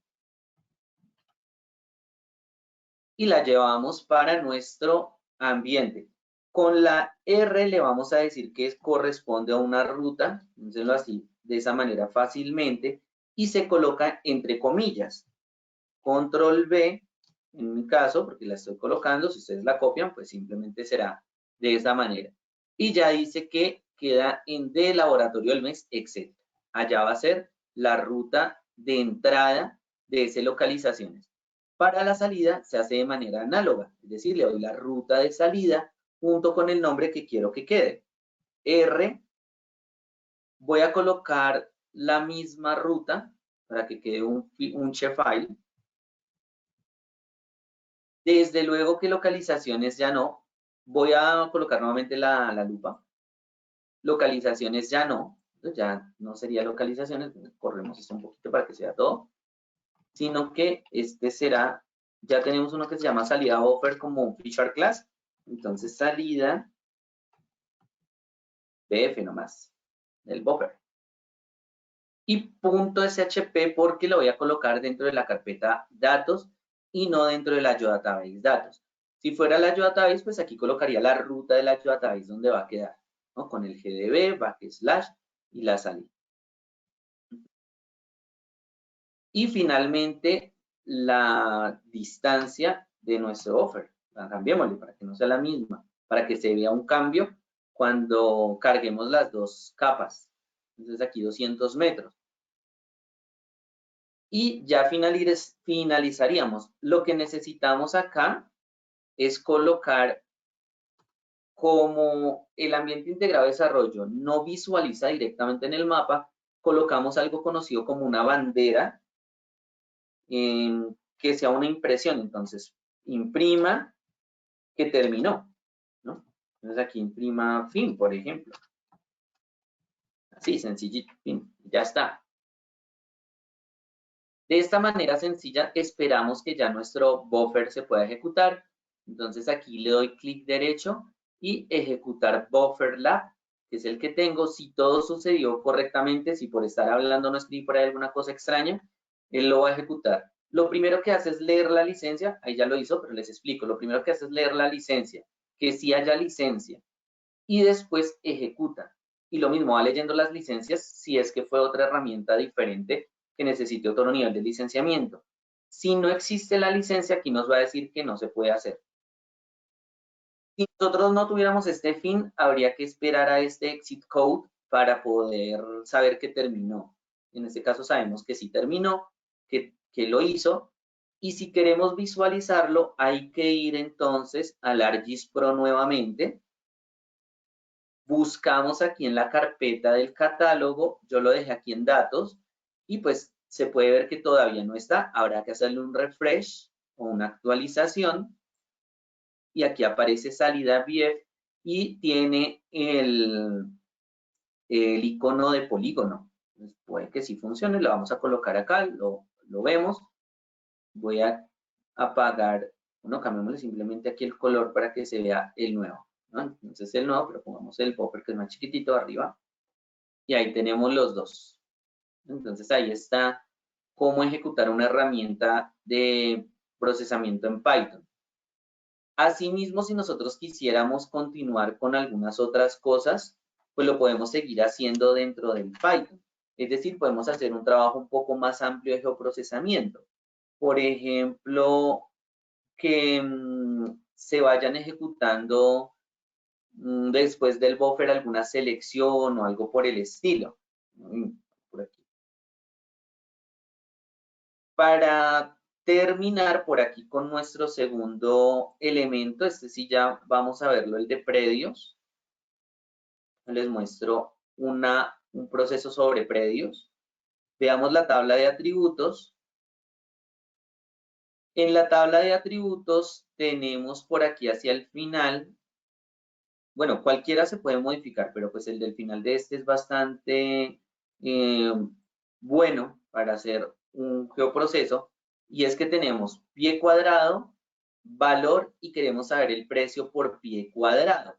Speaker 2: Y la llevamos para nuestro ambiente. Con la R le vamos a decir que corresponde a una ruta, piénsenlo así, de esa manera fácilmente, y se coloca entre comillas. Control V, en mi caso, porque la estoy colocando, si ustedes la copian, pues simplemente será de esa manera. Y ya dice que queda en de laboratorio del mes, etc. Allá va a ser la ruta de entrada de ese localizaciones. Para la salida se hace de manera análoga, es decir, le doy la ruta de salida junto con el nombre que quiero que quede. R, voy a colocar la misma ruta para que quede un shapefile. Desde luego que localizaciones ya no. Voy a colocar nuevamente la lupa. Localizaciones ya no. Ya no sería localizaciones. Corremos esto un poquito para que sea todo. Sino que este será, ya tenemos uno que se llama salida buffer como un feature class. Entonces salida BF nomás, del buffer. Y .shp porque lo voy a colocar dentro de la carpeta datos y no dentro de la geodatabase datos. Si fuera la geodatabase, pues aquí colocaría la ruta de la geodatabase donde va a quedar, ¿no? Con el gdb, backslash y la salida. Y finalmente, la distancia de nuestro buffer. La cambiémosle para que no sea la misma, para que se vea un cambio cuando carguemos las dos capas. Entonces aquí 200 metros. Y ya finalizaríamos. Lo que necesitamos acá es colocar, como el ambiente integrado de desarrollo no visualiza directamente en el mapa, colocamos algo conocido como una bandera que sea una impresión. Entonces, imprima que terminó, ¿no? Entonces aquí imprima fin, por ejemplo. Así, sencillito, fin, ya está. De esta manera sencilla esperamos que ya nuestro buffer se pueda ejecutar. Entonces aquí le doy clic derecho y ejecutar buffer lab, que es el que tengo. Si todo sucedió correctamente, si por estar hablando no escribí por ahí alguna cosa extraña, él lo va a ejecutar. Lo primero que hace es leer la licencia, ahí ya lo hizo, pero les explico. Lo primero que hace es leer la licencia, que sí haya licencia. y después ejecuta. Y lo mismo, va leyendo las licencias si es que fue otra herramienta diferente que necesite otro nivel de licenciamiento. Si no existe la licencia, aquí nos va a decir que no se puede hacer. Si nosotros no tuviéramos este fin, habría que esperar a este exit code para poder saber que terminó. En este caso sabemos que sí terminó, que lo hizo, y si queremos visualizarlo, hay que ir entonces al ArcGIS Pro nuevamente. Buscamos aquí en la carpeta del catálogo, yo lo dejé aquí en datos, y pues se puede ver que todavía no está. Habrá que hacerle un refresh o una actualización, y aquí aparece salida VIEF y tiene el icono de polígono. Entonces, puede que sí funcione, lo vamos a colocar acá, lo vemos. Voy a apagar, bueno, cambiémosle simplemente aquí el color para que se vea el nuevo, ¿no? Entonces el nuevo, pero pongamos el popper que es más chiquitito arriba, y ahí tenemos los dos. Entonces ahí está cómo ejecutar una herramienta de procesamiento en Python. Asimismo, si nosotros quisiéramos continuar con algunas otras cosas, pues lo podemos seguir haciendo dentro del Python. Es decir, podemos hacer un trabajo un poco más amplio de geoprocesamiento. Por ejemplo, que se vayan ejecutando después del buffer alguna selección o algo por el estilo. Por aquí. Para terminar por aquí con nuestro segundo elemento, este sí ya vamos a verlo, el de predios. Les muestro un proceso sobre predios. Veamos la tabla de atributos. En la tabla de atributos tenemos por aquí hacia el final, bueno, cualquiera se puede modificar, pero pues el del final de este es bastante bueno para hacer un geoproceso, y es que tenemos pie cuadrado, valor, y queremos saber el precio por pie cuadrado.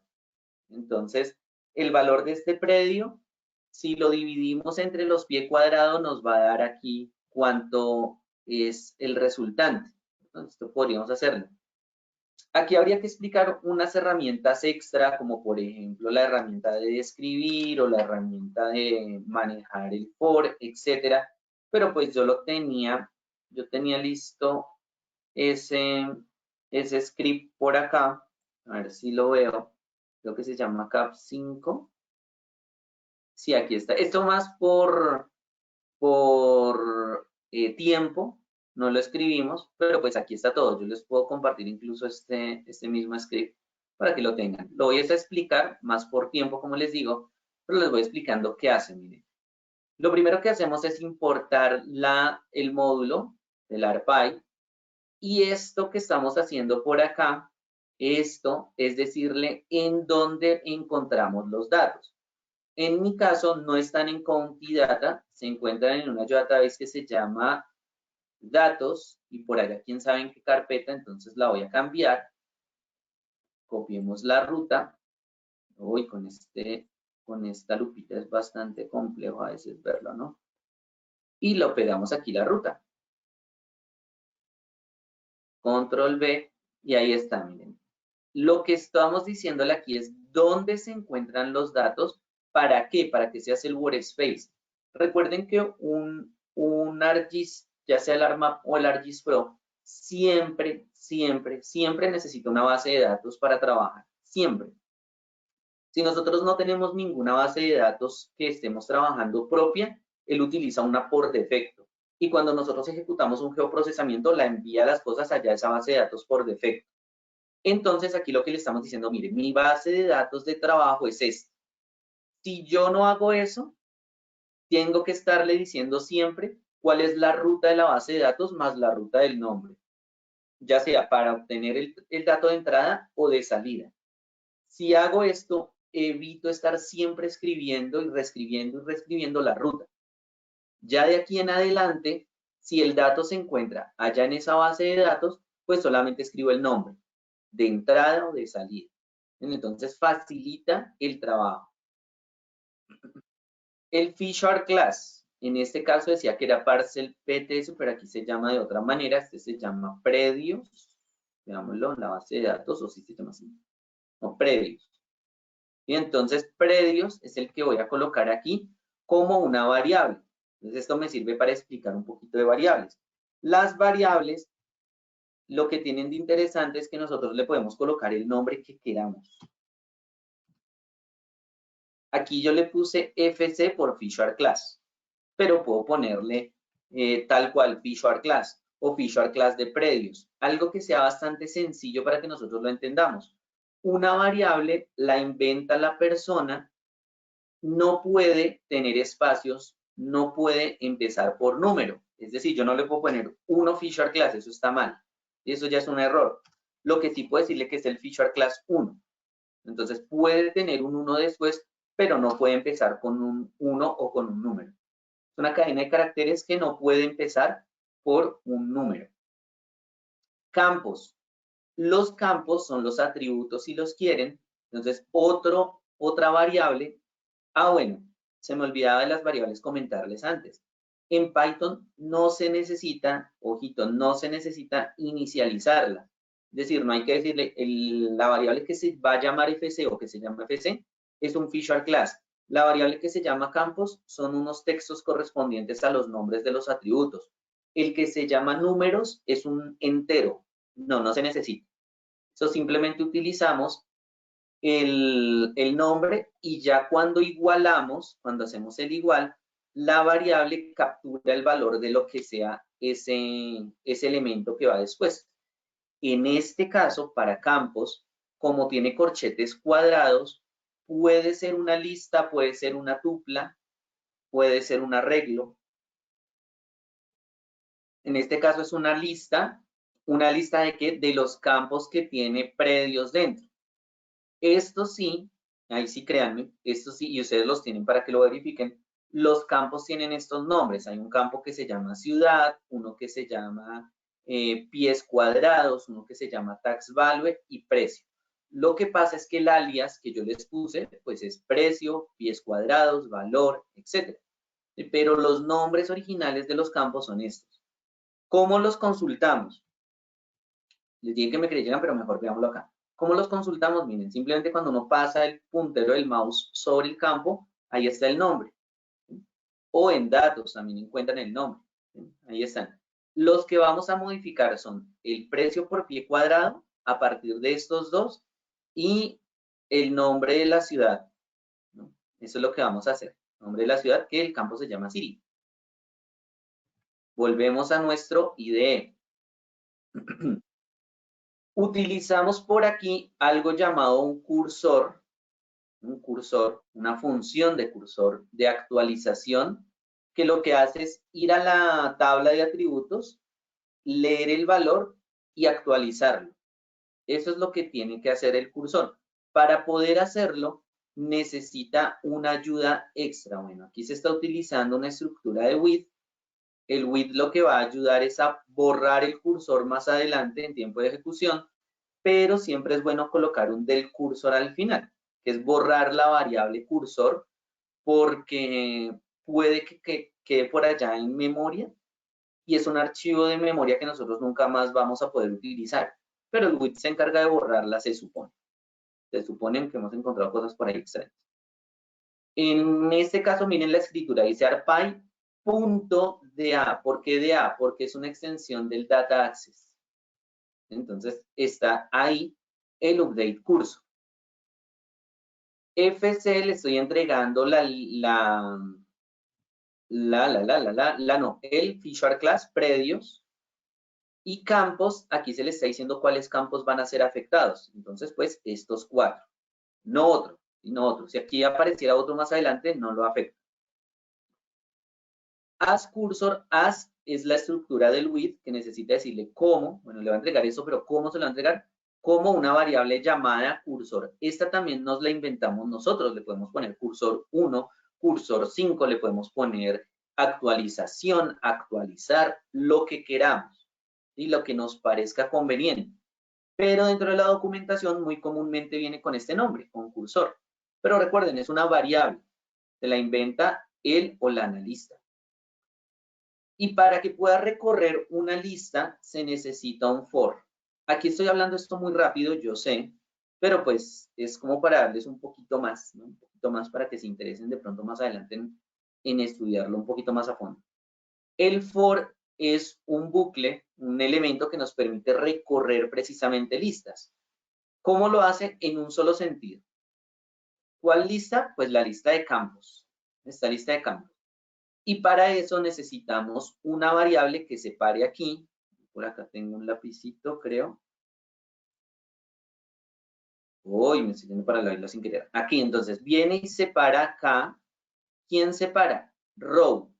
Speaker 2: Entonces, el valor de este predio, si lo dividimos entre los pie cuadrados, nos va a dar aquí cuánto es el resultante. Entonces, esto podríamos hacerlo. Aquí habría que explicar unas herramientas extra, como por ejemplo la herramienta de describir o la herramienta de manejar el for, etcétera. Pero pues yo tenía listo ese script por acá. A ver si lo veo. Creo que se llama cap5. Sí, aquí está. Esto más por tiempo, no lo escribimos, pero pues aquí está todo. Yo les puedo compartir incluso este mismo script para que lo tengan. Lo voy a explicar más por tiempo, como les digo, pero les voy explicando qué hace. Miren. Lo primero que hacemos es importar el módulo del ARPy, y esto que estamos haciendo por acá, esto es decirle en dónde encontramos los datos. En mi caso, no están en County Data, se encuentran en una database que se llama Datos, y por allá quién sabe en qué carpeta, entonces la voy a cambiar. Copiemos la ruta. Uy, con esta lupita es bastante complejo a veces verlo, ¿no? Y lo pegamos aquí la ruta. Control V, y ahí está, miren. Lo que estamos diciéndole aquí es dónde se encuentran los datos. ¿Para qué? Para que se hace el workspace. Recuerden que un ArcGIS, ya sea el ArcMap o el ArcGIS Pro, siempre, siempre, siempre necesita una base de datos para trabajar. Siempre. Si nosotros no tenemos ninguna base de datos que estemos trabajando propia, él utiliza una por defecto. Y cuando nosotros ejecutamos un geoprocesamiento, la envía las cosas allá a esa base de datos por defecto. Entonces, aquí lo que le estamos diciendo, mire, mi base de datos de trabajo es esta. Si yo no hago eso, tengo que estarle diciendo siempre cuál es la ruta de la base de datos más la ruta del nombre, ya sea para obtener el dato de entrada o de salida. Si hago esto, evito estar siempre escribiendo y reescribiendo la ruta. Ya de aquí en adelante, si el dato se encuentra allá en esa base de datos, pues solamente escribo el nombre de entrada o de salida. Entonces facilita el trabajo. El feature class, en este caso decía que era parcel PTS, pero aquí se llama de otra manera. Este se llama predios, veámoslo en la base de datos, o si se llama así, no, predios. Y entonces predios es el que voy a colocar aquí como una variable. Entonces esto me sirve para explicar un poquito de variables. Las variables, lo que tienen de interesante es que nosotros le podemos colocar el nombre que queramos. Aquí yo le puse FC por Feature Class, pero puedo ponerle tal cual Feature Class o Feature Class de predios. Algo que sea bastante sencillo para que nosotros lo entendamos. Una variable la inventa la persona, no puede tener espacios, no puede empezar por número. Es decir, yo no le puedo poner 1 Feature Class, eso está mal. Eso ya es un error. Lo que sí puedo decirle que es el Feature Class 1. Entonces puede tener un 1 después, pero no puede empezar con un 1 o con un número. Es una cadena de caracteres que no puede empezar por un número. Campos. Los campos son los atributos si los quieren. Entonces, otra variable. Bueno, se me olvidaba de las variables comentarles antes. En Python no se necesita, ojito, no se necesita inicializarla. Es decir, no hay que decirle, la variable que se va a llamar FC o que se llama FC es un feature class. La variable que se llama campos son unos textos correspondientes a los nombres de los atributos. El que se llama números es un entero. No se necesita. Eso simplemente utilizamos el nombre y ya cuando igualamos, cuando hacemos el igual, la variable captura el valor de lo que sea ese elemento que va después. En este caso, para campos, como tiene corchetes cuadrados, puede ser una lista, puede ser una tupla, puede ser un arreglo. En este caso es una lista de qué? De los campos que tiene predios dentro. Esto sí, ahí sí créanme, esto sí, y ustedes los tienen para que lo verifiquen, los campos tienen estos nombres. Hay un campo que se llama ciudad, uno que se llama pies cuadrados, uno que se llama tax value y precio. Lo que pasa es que el alias que yo les puse, pues es precio, pies cuadrados, valor, etc. Pero los nombres originales de los campos son estos. ¿Cómo los consultamos? Les dije que me creyeran, pero mejor veámoslo acá. ¿Cómo los consultamos? Miren, simplemente cuando uno pasa el puntero del mouse sobre el campo, ahí está el nombre. O en datos también encuentran el nombre. Ahí están. Los que vamos a modificar son el precio por pie cuadrado a partir de estos dos y el nombre de la ciudad, ¿no? Eso es lo que vamos a hacer. Nombre de la ciudad, que el campo se llama City. Volvemos a nuestro IDE. Utilizamos por aquí algo llamado un cursor, una función de cursor de actualización, que lo que hace es ir a la tabla de atributos, leer el valor y actualizarlo. Eso es lo que tiene que hacer el cursor. Para poder hacerlo, necesita una ayuda extra. Bueno, aquí se está utilizando una estructura de with. El with lo que va a ayudar es a borrar el cursor más adelante en tiempo de ejecución, pero siempre es bueno colocar un del cursor al final, que es borrar la variable cursor, porque puede que quede por allá en memoria y es un archivo de memoria que nosotros nunca más vamos a poder utilizar. Pero el with se encarga de borrarla, se supone. Se supone que hemos encontrado cosas por ahí extrañas. En este caso, miren la escritura, dice arpy.da. ¿Por qué DA? Porque es una extensión del Data Access. Entonces, está ahí el update curso. FC le estoy entregando el feature class predios y campos, aquí se le está diciendo cuáles campos van a ser afectados. Entonces, pues, estos 4, no otro, y no otro. Si aquí apareciera otro más adelante, no lo afecta. As cursor, as es la estructura del with que necesita decirle cómo, bueno, le va a entregar eso, pero cómo se lo va a entregar, como una variable llamada cursor. Esta también nos la inventamos nosotros, le podemos poner cursor 1, cursor 5, le podemos poner actualización, actualizar, lo que queramos y lo que nos parezca conveniente. Pero dentro de la documentación muy comúnmente viene con este nombre, con cursor. Pero recuerden, es una variable, se la inventa él o la analista. Y para que pueda recorrer una lista se necesita un for. Aquí estoy hablando esto muy rápido, yo sé, pero pues es como para darles un poquito más, ¿no? Un poquito más para que se interesen de pronto más adelante en estudiarlo un poquito más a fondo. El for es un bucle, un elemento que nos permite recorrer precisamente listas. ¿Cómo lo hace? En un solo sentido. ¿Cuál lista? Pues la lista de campos, esta lista de campos. Y para eso necesitamos una variable que separe aquí. Por acá tengo un lapicito, creo. Uy, me estoy yendo para la isla sin querer. Aquí, entonces, viene y separa acá. ¿Quién separa? Row.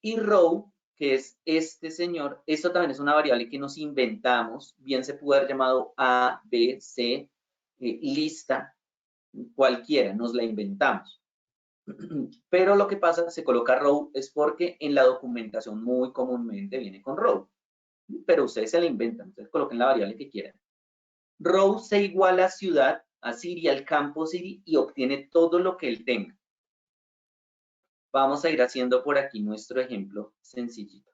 Speaker 2: Y row, que es este señor, esto también es una variable que nos inventamos. Bien se pudo haber llamado A, B, C, lista, cualquiera, nos la inventamos. Pero lo que pasa, se coloca row, es porque en la documentación muy comúnmente viene con row. Pero ustedes se la inventan, entonces coloquen la variable que quieran. Row se iguala a ciudad, a Siri, al campo Siri, y obtiene todo lo que él tenga. Vamos a ir haciendo por aquí nuestro ejemplo sencillito.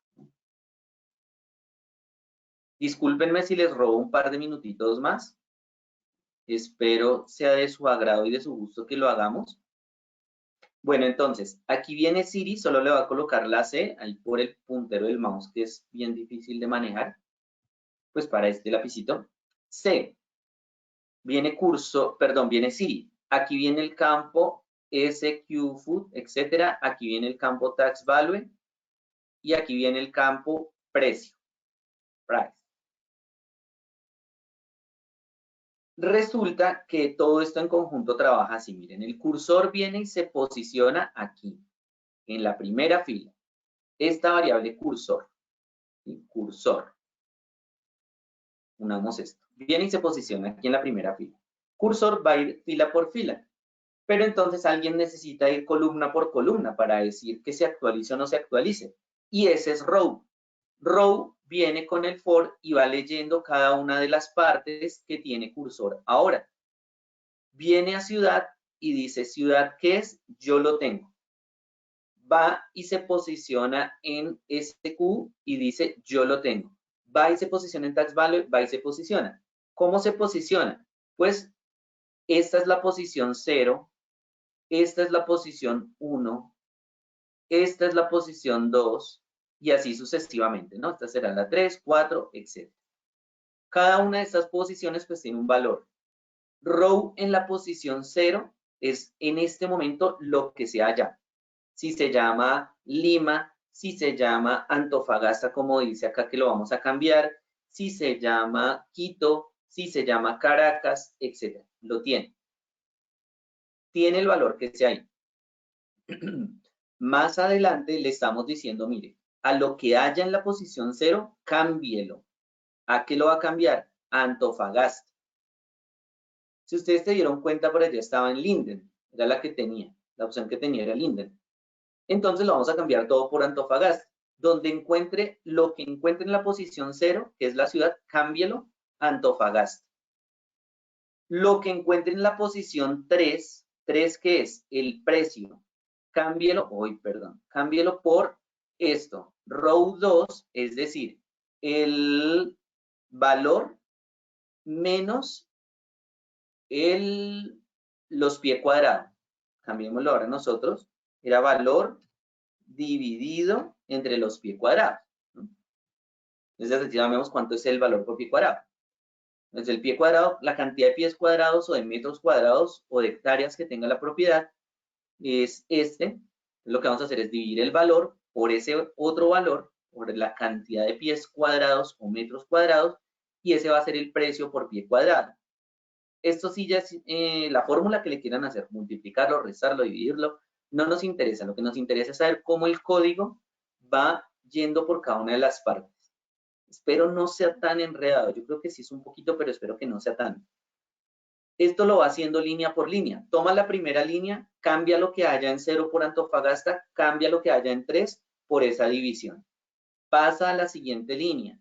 Speaker 2: Discúlpenme si les robo un par de minutitos más. Espero sea de su agrado y de su gusto que lo hagamos. Bueno, entonces, aquí viene Siri, solo le va a colocar la C, ahí por el puntero del mouse, que es bien difícil de manejar. Pues para este lapicito. C, viene curso, perdón, viene Siri. Aquí viene el campo SQ Food, etcétera. Aquí viene el campo Tax Value. Y aquí viene el campo precio, price. Resulta que todo esto en conjunto trabaja así. Miren, el cursor viene y se posiciona aquí, en la primera fila. Esta variable cursor, ¿sí? Cursor, unamos esto. Viene y se posiciona aquí en la primera fila. Cursor va a ir fila por fila. Pero entonces alguien necesita ir columna por columna para decir que se actualice o no se actualice. Y ese es row. Row viene con el for y va leyendo cada una de las partes que tiene cursor. Ahora, viene a ciudad y dice ciudad, ¿qué es? Yo lo tengo. Va y se posiciona en este Q y dice yo lo tengo. Va y se posiciona en tax value, va y se posiciona. ¿Cómo se posiciona? Pues esta es la posición 0, esta es la posición 1, esta es la posición 2 y así sucesivamente, ¿no? Esta será la 3, 4, etc. Cada una de estas posiciones pues tiene un valor. Row en la posición 0 es en este momento lo que se halla. Si se llama Lima, si se llama Antofagasta, como dice acá que lo vamos a cambiar, si se llama Quito, si se llama Caracas, etc. Lo tiene. Tiene el valor que sea ahí. Más adelante le estamos diciendo, mire, a lo que haya en la posición 0, cámbielo. ¿A qué lo va a cambiar? A Antofagasta. Si ustedes se dieron cuenta, por allá estaba en Linden, era la que tenía, la opción que tenía era Linden. Entonces lo vamos a cambiar todo por Antofagasta. Donde encuentre lo que encuentre en la posición 0, que es la ciudad, cámbielo a Antofagasta. Lo que encuentre en la posición 3, 3 que es el precio, cámbielo por esto, row 2, es decir, el valor menos los pie cuadrados. Cambiémoslo ahora nosotros, era valor dividido entre los pie cuadrados, ¿no? Entonces ya vemos cuánto es el valor por pie cuadrado. Entonces el pie cuadrado, la cantidad de pies cuadrados o de metros cuadrados o de hectáreas que tenga la propiedad es este. Lo que vamos a hacer es dividir el valor por ese otro valor, por la cantidad de pies cuadrados o metros cuadrados, y ese va a ser el precio por pie cuadrado. Esto sí ya es la fórmula que le quieran hacer, multiplicarlo, restarlo, dividirlo, no nos interesa. Lo que nos interesa es saber cómo el código va yendo por cada una de las partes. Espero no sea tan enredado. Yo creo que sí es un poquito, pero espero que no sea tan. Esto lo va haciendo línea por línea. Toma la primera línea, cambia lo que haya en 0 por Antofagasta, cambia lo que haya en 3 por esa división. Pasa a la siguiente línea.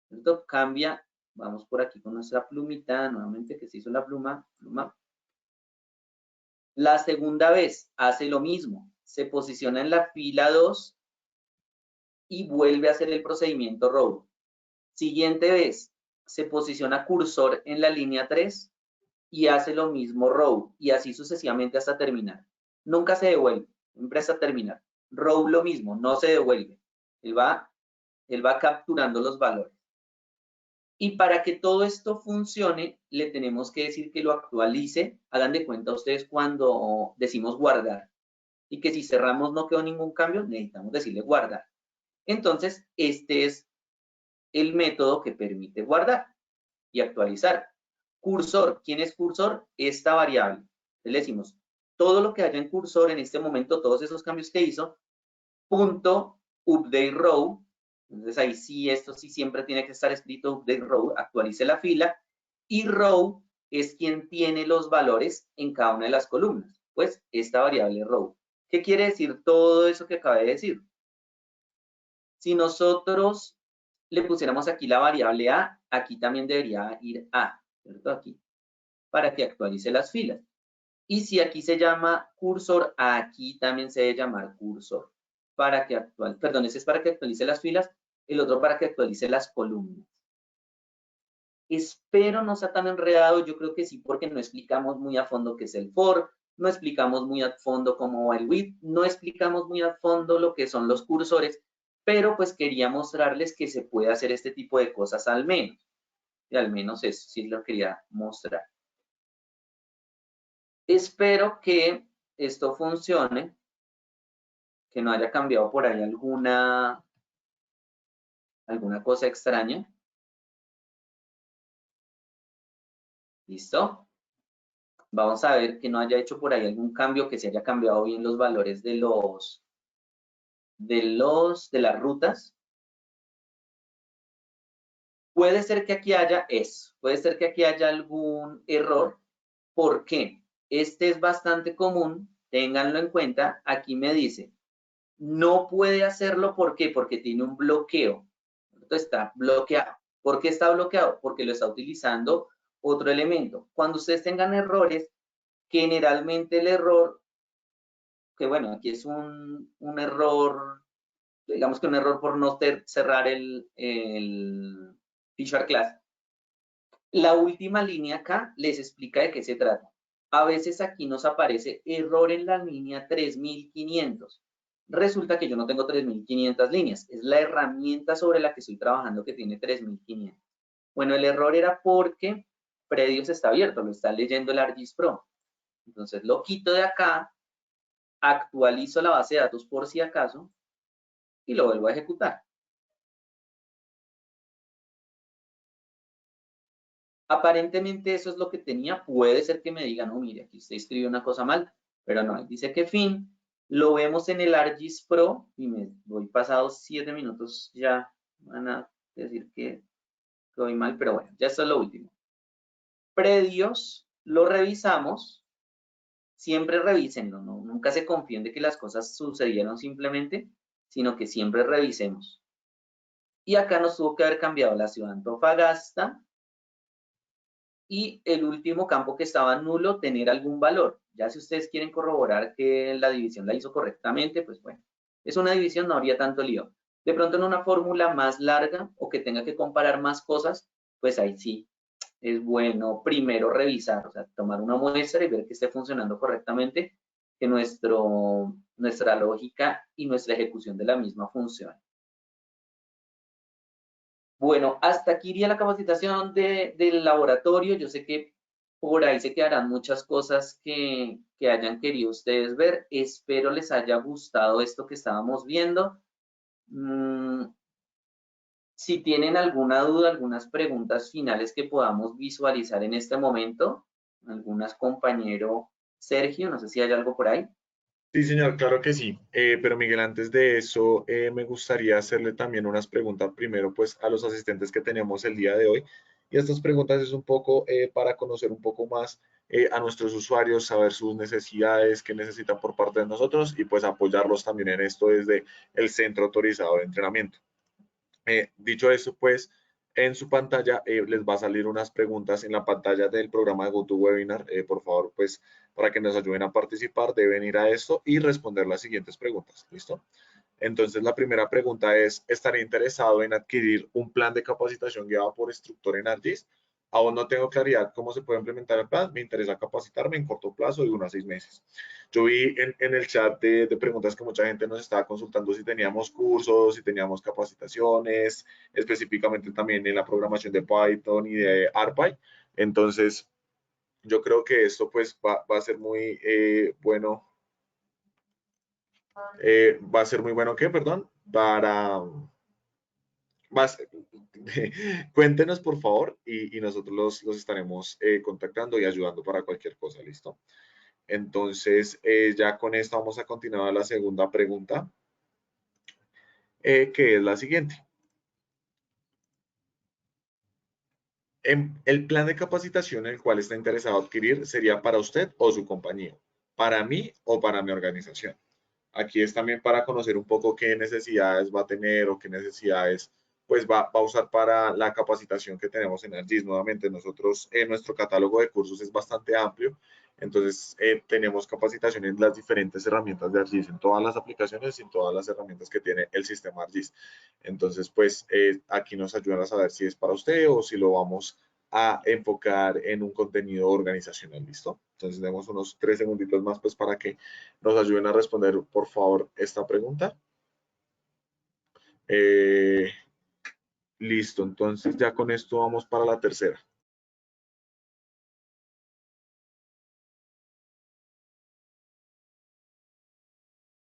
Speaker 2: Esto cambia. Vamos por aquí con nuestra plumita, nuevamente que se hizo la pluma. La segunda vez hace lo mismo. Se posiciona en la fila 2 y vuelve a hacer el procedimiento row. Siguiente vez, se posiciona cursor en la línea 3 y hace lo mismo row, y así sucesivamente hasta terminar. Nunca se devuelve, siempre hasta terminar. Row lo mismo, no se devuelve. Él va capturando los valores. Y para que todo esto funcione, le tenemos que decir que lo actualice. Hagan de cuenta ustedes cuando decimos guardar. Y que si cerramos no quedó ningún cambio, necesitamos decirle guardar. Entonces, este es el método que permite guardar y actualizar. Cursor, ¿quién es cursor? Esta variable. Le decimos, todo lo que haya en cursor en este momento, todos esos cambios que hizo, punto update row. Entonces ahí sí, esto sí siempre tiene que estar escrito update row, actualice la fila. Y row es quien tiene los valores en cada una de las columnas. Pues esta variable row. ¿Qué quiere decir todo eso que acabé de decir? Si nosotros le pusiéramos aquí la variable A, aquí también debería ir A, ¿cierto? Aquí, para que actualice las filas. Y si aquí se llama cursor, aquí también se debe llamar cursor. Para que actualice, perdón, ese es para que actualice las filas, el otro para que actualice las columnas. Espero no sea tan enredado, yo creo que sí, porque no explicamos muy a fondo qué es el for, no explicamos muy a fondo cómo va el with, no explicamos muy a fondo lo que son los cursores, pero pues quería mostrarles que se puede hacer este tipo de cosas al menos. Y al menos eso sí lo quería mostrar. Espero que esto funcione, que no haya cambiado por ahí alguna cosa extraña. ¿Listo? Vamos a ver que no haya hecho por ahí algún cambio, que se haya cambiado bien los valores de las rutas. Puede ser que aquí haya eso, puede ser que aquí haya algún error. ¿Por qué? Este es bastante común, ténganlo en cuenta. Aquí me dice, no puede hacerlo, ¿por qué? Porque tiene un bloqueo. Está bloqueado. ¿Por qué está bloqueado? Porque lo está utilizando otro elemento. Cuando ustedes tengan errores, generalmente el error, que bueno, aquí es un error, digamos que un error por no cerrar el feature class. La última línea acá les explica de qué se trata. A veces aquí nos aparece error en la línea 3500. Resulta que yo no tengo 3500 líneas. Es la herramienta sobre la que estoy trabajando que tiene 3500. Bueno, el error era porque predios está abierto, lo está leyendo el ArcGIS Pro. Entonces lo quito de acá, actualizo la base de datos por si acaso y lo vuelvo a ejecutar. Aparentemente eso es lo que tenía. Puede ser que me digan, no, mire, aquí usted escribió una cosa mal, pero no, dice que fin. Lo vemos en el ArcGIS Pro y me voy pasados 7 minutos, ya van a decir que voy mal, pero bueno, ya esto es lo último. Predios, lo revisamos. Siempre revísenlo, ¿no? Nunca se confíen de que las cosas sucedieron simplemente, sino que siempre revisemos. Y acá nos tuvo que haber cambiado la ciudad de Antofagasta y el último campo que estaba nulo, tener algún valor. Ya si ustedes quieren corroborar que la división la hizo correctamente, pues bueno, es una división, no habría tanto lío. De pronto en una fórmula más larga o que tenga que comparar más cosas, pues ahí sí es bueno primero revisar, o sea, tomar una muestra y ver que esté funcionando correctamente, que nuestra lógica y nuestra ejecución de la misma funcione. Bueno, hasta aquí iría la capacitación del laboratorio. Yo sé que por ahí se quedarán muchas cosas que hayan querido ustedes ver. Espero les haya gustado esto que estábamos viendo. Si tienen alguna duda, algunas preguntas finales que podamos visualizar en este momento, algunas, compañero Sergio, no sé si hay algo por ahí.
Speaker 1: Sí, señor, claro que sí. Pero Miguel, antes de eso, me gustaría hacerle también unas preguntas primero, pues, a los asistentes que tenemos el día de hoy. Y estas preguntas es un poco para conocer un poco más a nuestros usuarios, saber sus necesidades, qué necesitan por parte de nosotros y pues apoyarlos también en esto desde el centro autorizado de entrenamiento. Dicho eso, pues en su pantalla les va a salir unas preguntas en la pantalla del programa de GoToWebinar. Por favor, pues para que nos ayuden a participar, deben ir a esto y responder las siguientes preguntas. ¿Listo? Entonces, la primera pregunta es, ¿estaría interesado en adquirir un plan de capacitación guiado por instructor en ArcGIS? aún no tengo claridad cómo se puede implementar el plan, me interesa capacitarme en corto plazo de 1 a 6 meses. Yo vi en el chat de preguntas que mucha gente nos estaba consultando si teníamos cursos, si teníamos capacitaciones, específicamente también en la programación de Python y de ARPy. Entonces, yo creo que esto pues va a ser muy bueno. Va a ser muy bueno, ¿qué? Perdón, para... Más, cuéntenos por favor y nosotros los estaremos contactando y ayudando para cualquier cosa, ¿listo? Entonces, ya con esto vamos a continuar a la segunda pregunta, que es la siguiente. El plan de capacitación en el cual está interesado adquirir sería para usted o su compañía, para mí o para mi organización. Aquí es también para conocer un poco qué necesidades va a tener o qué necesidades pues va a usar para la capacitación que tenemos en ArcGIS. Nuevamente, nosotros, nuestro catálogo de cursos es bastante amplio, entonces tenemos capacitación en las diferentes herramientas de ArcGIS, en todas las aplicaciones y en todas las herramientas que tiene el sistema ArcGIS. Entonces, pues aquí nos ayudan a saber si es para usted o si lo vamos a enfocar en un contenido organizacional, ¿listo? Entonces, demos unos 3 segunditos más pues para que nos ayuden a responder, por favor, esta pregunta. Eh, listo, entonces ya con esto vamos para la tercera.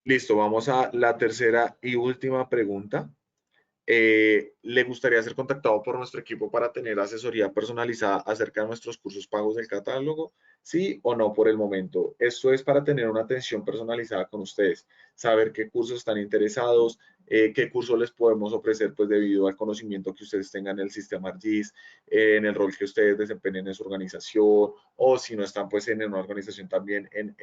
Speaker 1: Listo, vamos a la tercera y última pregunta. ¿Le gustaría ser contactado por nuestro equipo para tener asesoría personalizada acerca de nuestros cursos pagos del catálogo? ¿Sí o no por el momento? Esto es para tener una atención personalizada con ustedes, saber qué cursos están interesados, qué cursos les podemos ofrecer pues debido al conocimiento que ustedes tengan en el sistema ArcGIS, en el rol que ustedes desempeñen en su organización o si no están pues en una organización también en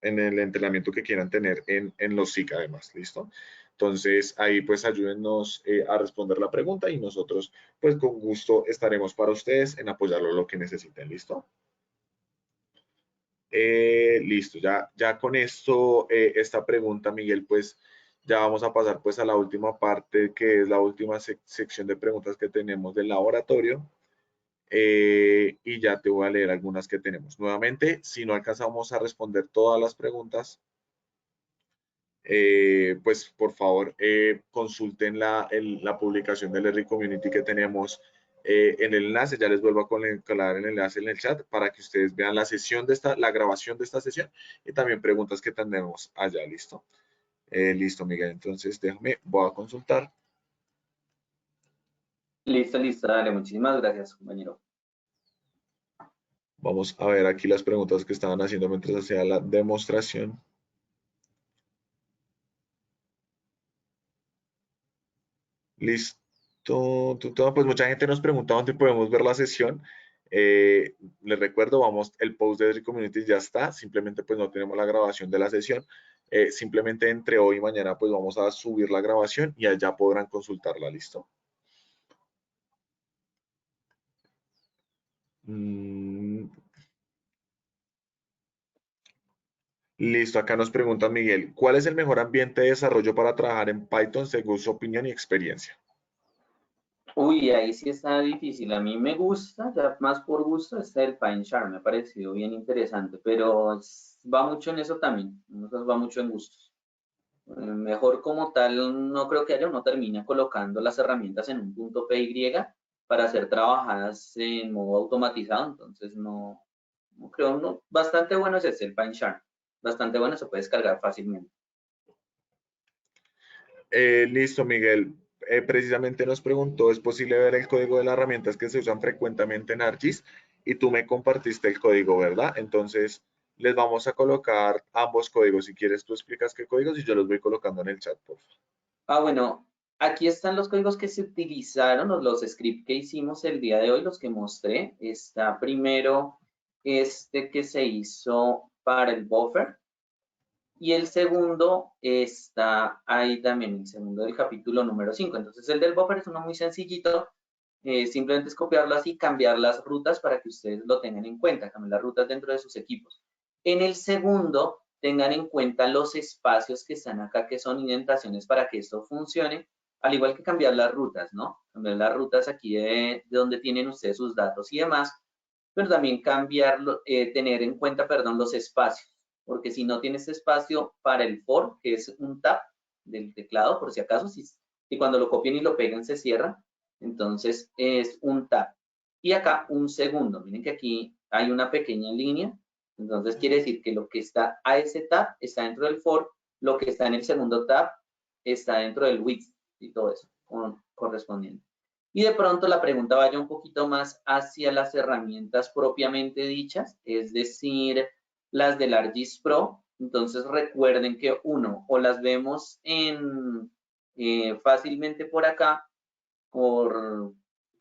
Speaker 1: el entrenamiento que quieran tener en los SIC además, ¿listo? Entonces, ahí pues ayúdennos a responder la pregunta y nosotros pues con gusto estaremos para ustedes en apoyarlo lo que necesiten. ¿Listo? Listo, ya con esto, esta pregunta, Miguel, pues ya vamos a pasar pues a la última parte, que es la última sección de preguntas que tenemos del laboratorio. Y ya te voy a leer algunas que tenemos. Nuevamente, si no alcanzamos a responder todas las preguntas, pues por favor consulten la publicación del ERRI Community que tenemos en el enlace. Ya les vuelvo a colar el enlace en el chat para que ustedes vean la sesión de la grabación de esta sesión y también preguntas que tenemos allá. ¿Listo? Listo, Miguel. Entonces, déjame, voy a consultar.
Speaker 2: Listo, listo, dale, muchísimas gracias, compañero.
Speaker 1: Vamos a ver aquí las preguntas que estaban haciendo mientras hacía la demostración. Listo. Pues mucha gente nos pregunta dónde podemos ver la sesión. Les recuerdo, vamos, el post de Edry Community ya está, simplemente pues no tenemos la grabación de la sesión. Simplemente entre hoy y mañana pues vamos a subir la grabación y allá podrán consultarla, ¿listo? Mm, listo, acá nos pregunta Miguel, ¿cuál es el mejor ambiente de desarrollo para trabajar en Python según su opinión y experiencia?
Speaker 2: Uy, ahí sí está difícil. A mí me gusta, ya más por gusto, está el PineShark, me ha parecido bien interesante, pero va mucho en eso también, va mucho en gustos. Mejor como tal, no creo que haya, uno termina colocando las herramientas en un punto PY para ser trabajadas en modo automatizado, entonces no creo, no, bastante bueno es ese, el PineShark, bastante bueno, se puede descargar fácilmente.
Speaker 1: Listo, Miguel. Precisamente nos preguntó, ¿es posible ver el código de las herramientas que se usan frecuentemente en ArcGIS? Y tú me compartiste el código, ¿verdad? Entonces, les vamos a colocar ambos códigos. Si quieres, tú explicas qué códigos y yo los voy colocando en el chat, por favor.
Speaker 2: Bueno, aquí están los códigos que se utilizaron, o los scripts que hicimos el día de hoy, los que mostré. Está primero este que se hizo para el buffer, y el segundo está ahí también, el segundo del capítulo número 5. Entonces, el del buffer es uno muy sencillito. Simplemente es copiarlo así, cambiar las rutas para que ustedes lo tengan en cuenta, cambiar las rutas dentro de sus equipos. En el segundo, tengan en cuenta los espacios que están acá, que son indentaciones para que esto funcione. al igual que cambiar las rutas, ¿no? Cambiar las rutas aquí de donde tienen ustedes sus datos y demás, pero también cambiarlo, tener en cuenta, perdón, los espacios, porque si no tienes espacio para el for, que es un tab del teclado, por si acaso, si cuando lo copien y lo peguen se cierra, entonces es un tab. Y acá un segundo, miren que aquí hay una pequeña línea, entonces quiere decir que lo que está a ese tab está dentro del for, lo que está en el segundo tab está dentro del width y todo eso correspondiente. Y de pronto la pregunta vaya un poquito más hacia las herramientas propiamente dichas, es decir, las del ArcGIS Pro. Entonces recuerden que uno, o las vemos fácilmente por acá, por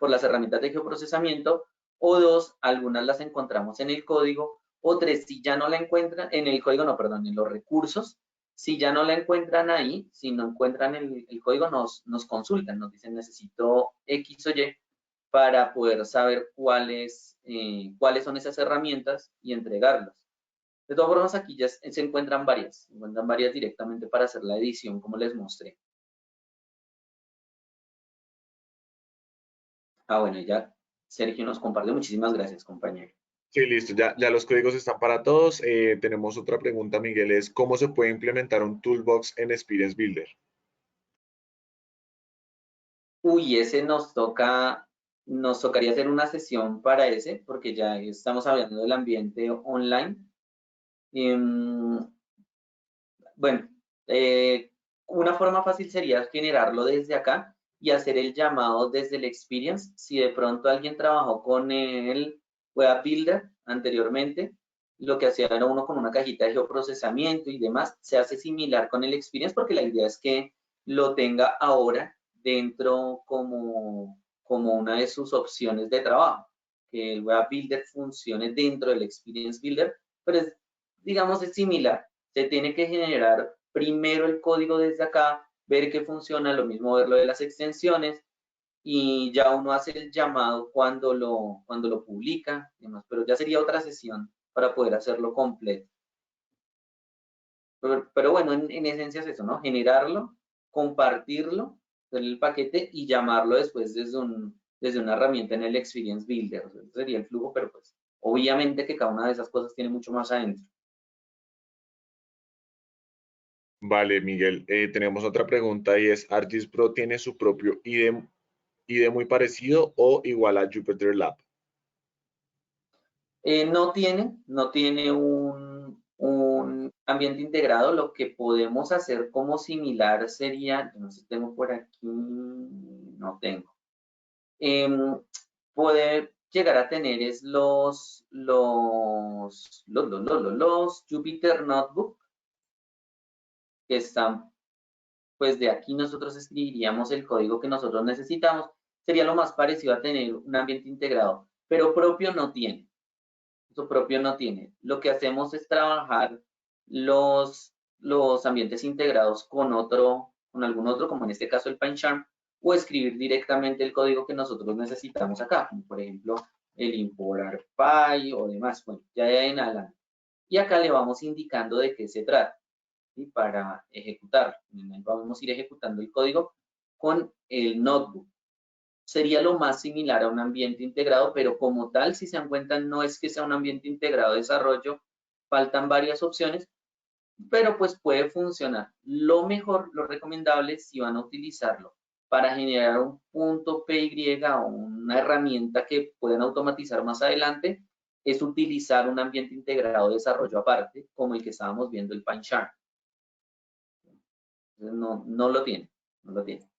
Speaker 2: las herramientas de geoprocesamiento, o dos, algunas las encontramos en el código, o tres, si ya no la encuentran, en el código, no, perdón, en los recursos, si ya no la encuentran ahí, si no encuentran el código, nos consultan, nos dicen necesito X o Y para poder saber cuáles son esas herramientas y entregarlas. De todas formas, aquí ya se encuentran varias directamente para hacer la edición, como les mostré. Ah, bueno, ya Sergio nos compartió. Muchísimas gracias, compañero.
Speaker 1: Sí, listo, ya los códigos están para todos. Tenemos otra pregunta, Miguel, es ¿cómo se puede implementar un toolbox en Experience Builder?
Speaker 2: Uy, ese nos tocaría hacer una sesión para ese, porque ya estamos hablando del ambiente online. Bueno, una forma fácil sería generarlo desde acá y hacer el llamado desde el Experience. Si de pronto alguien trabajó con el Web Builder anteriormente, lo que hacía era uno con una cajita de geoprocesamiento y demás, se hace similar con el Experience porque la idea es que lo tenga ahora dentro como una de sus opciones de trabajo, que el Web Builder funcione dentro del Experience Builder, pero digamos, es similar. Se tiene que generar primero el código desde acá, ver que funciona, lo mismo ver lo de las extensiones, y ya uno hace el llamado cuando lo publica, demás, pero ya sería otra sesión para poder hacerlo completo. Pero bueno, en esencia es eso, ¿no? Generarlo, compartirlo, el paquete y llamarlo después desde una herramienta en el Experience Builder. O sea, ese sería el flujo, pero pues obviamente que cada una de esas cosas tiene mucho más adentro.
Speaker 1: Vale, Miguel, tenemos otra pregunta y es, ¿ArcGIS Pro tiene su propio IDE muy parecido o igual a Jupyter Lab?
Speaker 2: No tiene un ambiente integrado. Lo que podemos hacer como similar sería, no sé si tengo por aquí, no tengo. Puede llegar a tener es los Jupyter Notebook, que están, pues de aquí nosotros escribiríamos el código que nosotros necesitamos. Sería lo más parecido a tener un ambiente integrado, pero propio no tiene. Su propio no tiene. Lo que hacemos es trabajar los ambientes integrados con algún otro, como en este caso el PyCharm, o escribir directamente el código que nosotros necesitamos acá, como por ejemplo el importar py o demás, bueno, ya en adelante. Y acá le vamos indicando de qué se trata, ¿sí? Para ejecutarlo. Vamos a ir ejecutando el código con el notebook. Sería lo más similar a un ambiente integrado, pero como tal, si se dan cuenta, no es que sea un ambiente integrado de desarrollo, faltan varias opciones, pero pues puede funcionar. Lo mejor, lo recomendable, si van a utilizarlo para generar un punto PY o una herramienta que puedan automatizar más adelante, es utilizar un ambiente integrado de desarrollo aparte, como el que estábamos viendo, el PyCharm. No lo tiene, no lo tiene.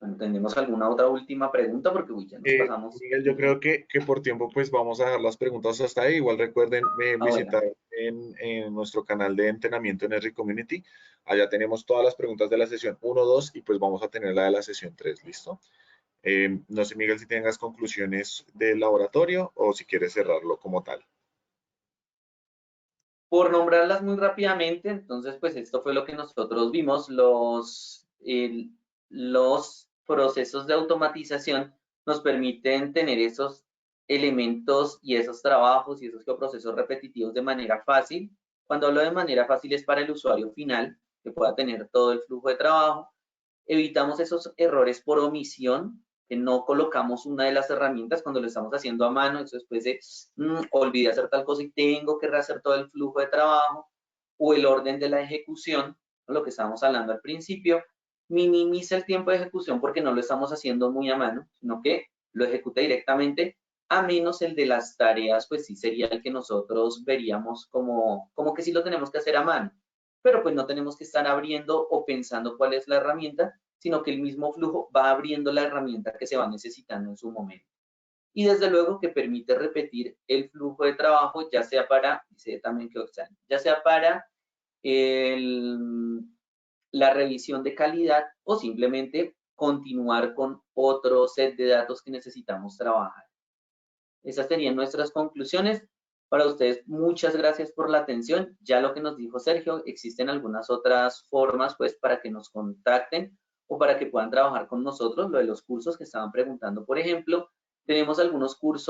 Speaker 2: Bueno, ¿tenemos alguna otra última pregunta? Porque uy, ya nos pasamos.
Speaker 1: Miguel, yo creo que por tiempo pues vamos a dejar las preguntas hasta ahí. Igual recuerden
Speaker 2: Bueno,
Speaker 1: visitar en nuestro canal de entrenamiento en Esri Community. Allá tenemos todas las preguntas de la sesión 1, 2 y pues vamos a tener la de la sesión 3, ¿listo? No sé, Miguel, si tengas conclusiones del laboratorio o si quieres cerrarlo como tal.
Speaker 2: por nombrarlas muy rápidamente, entonces, pues esto fue lo que nosotros vimos. Los procesos de automatización nos permiten tener esos elementos y esos trabajos y esos procesos repetitivos de manera fácil. Cuando hablo de manera fácil es para el usuario final, que pueda tener todo el flujo de trabajo. Evitamos esos errores por omisión, que no colocamos una de las herramientas cuando lo estamos haciendo a mano, eso después de, olvidé hacer tal cosa y tengo que rehacer todo el flujo de trabajo, o el orden de la ejecución, lo que estábamos hablando al principio, minimiza el tiempo de ejecución porque no lo estamos haciendo muy a mano, sino que lo ejecuta directamente, a menos el de las tareas, pues sí sería el que nosotros veríamos como que sí lo tenemos que hacer a mano, pero pues no tenemos que estar abriendo o pensando cuál es la herramienta, sino que el mismo flujo va abriendo la herramienta que se va necesitando en su momento. Y desde luego que permite repetir el flujo de trabajo, ya sea para, dice también que ya sea para la revisión de calidad o simplemente continuar con otro set de datos que necesitamos trabajar. Esas serían nuestras conclusiones. Para ustedes, muchas gracias por la atención. Ya lo que nos dijo Sergio, existen algunas otras formas pues para que nos contacten o para que puedan trabajar con nosotros, lo de los cursos que estaban preguntando. Por ejemplo, tenemos algunos cursos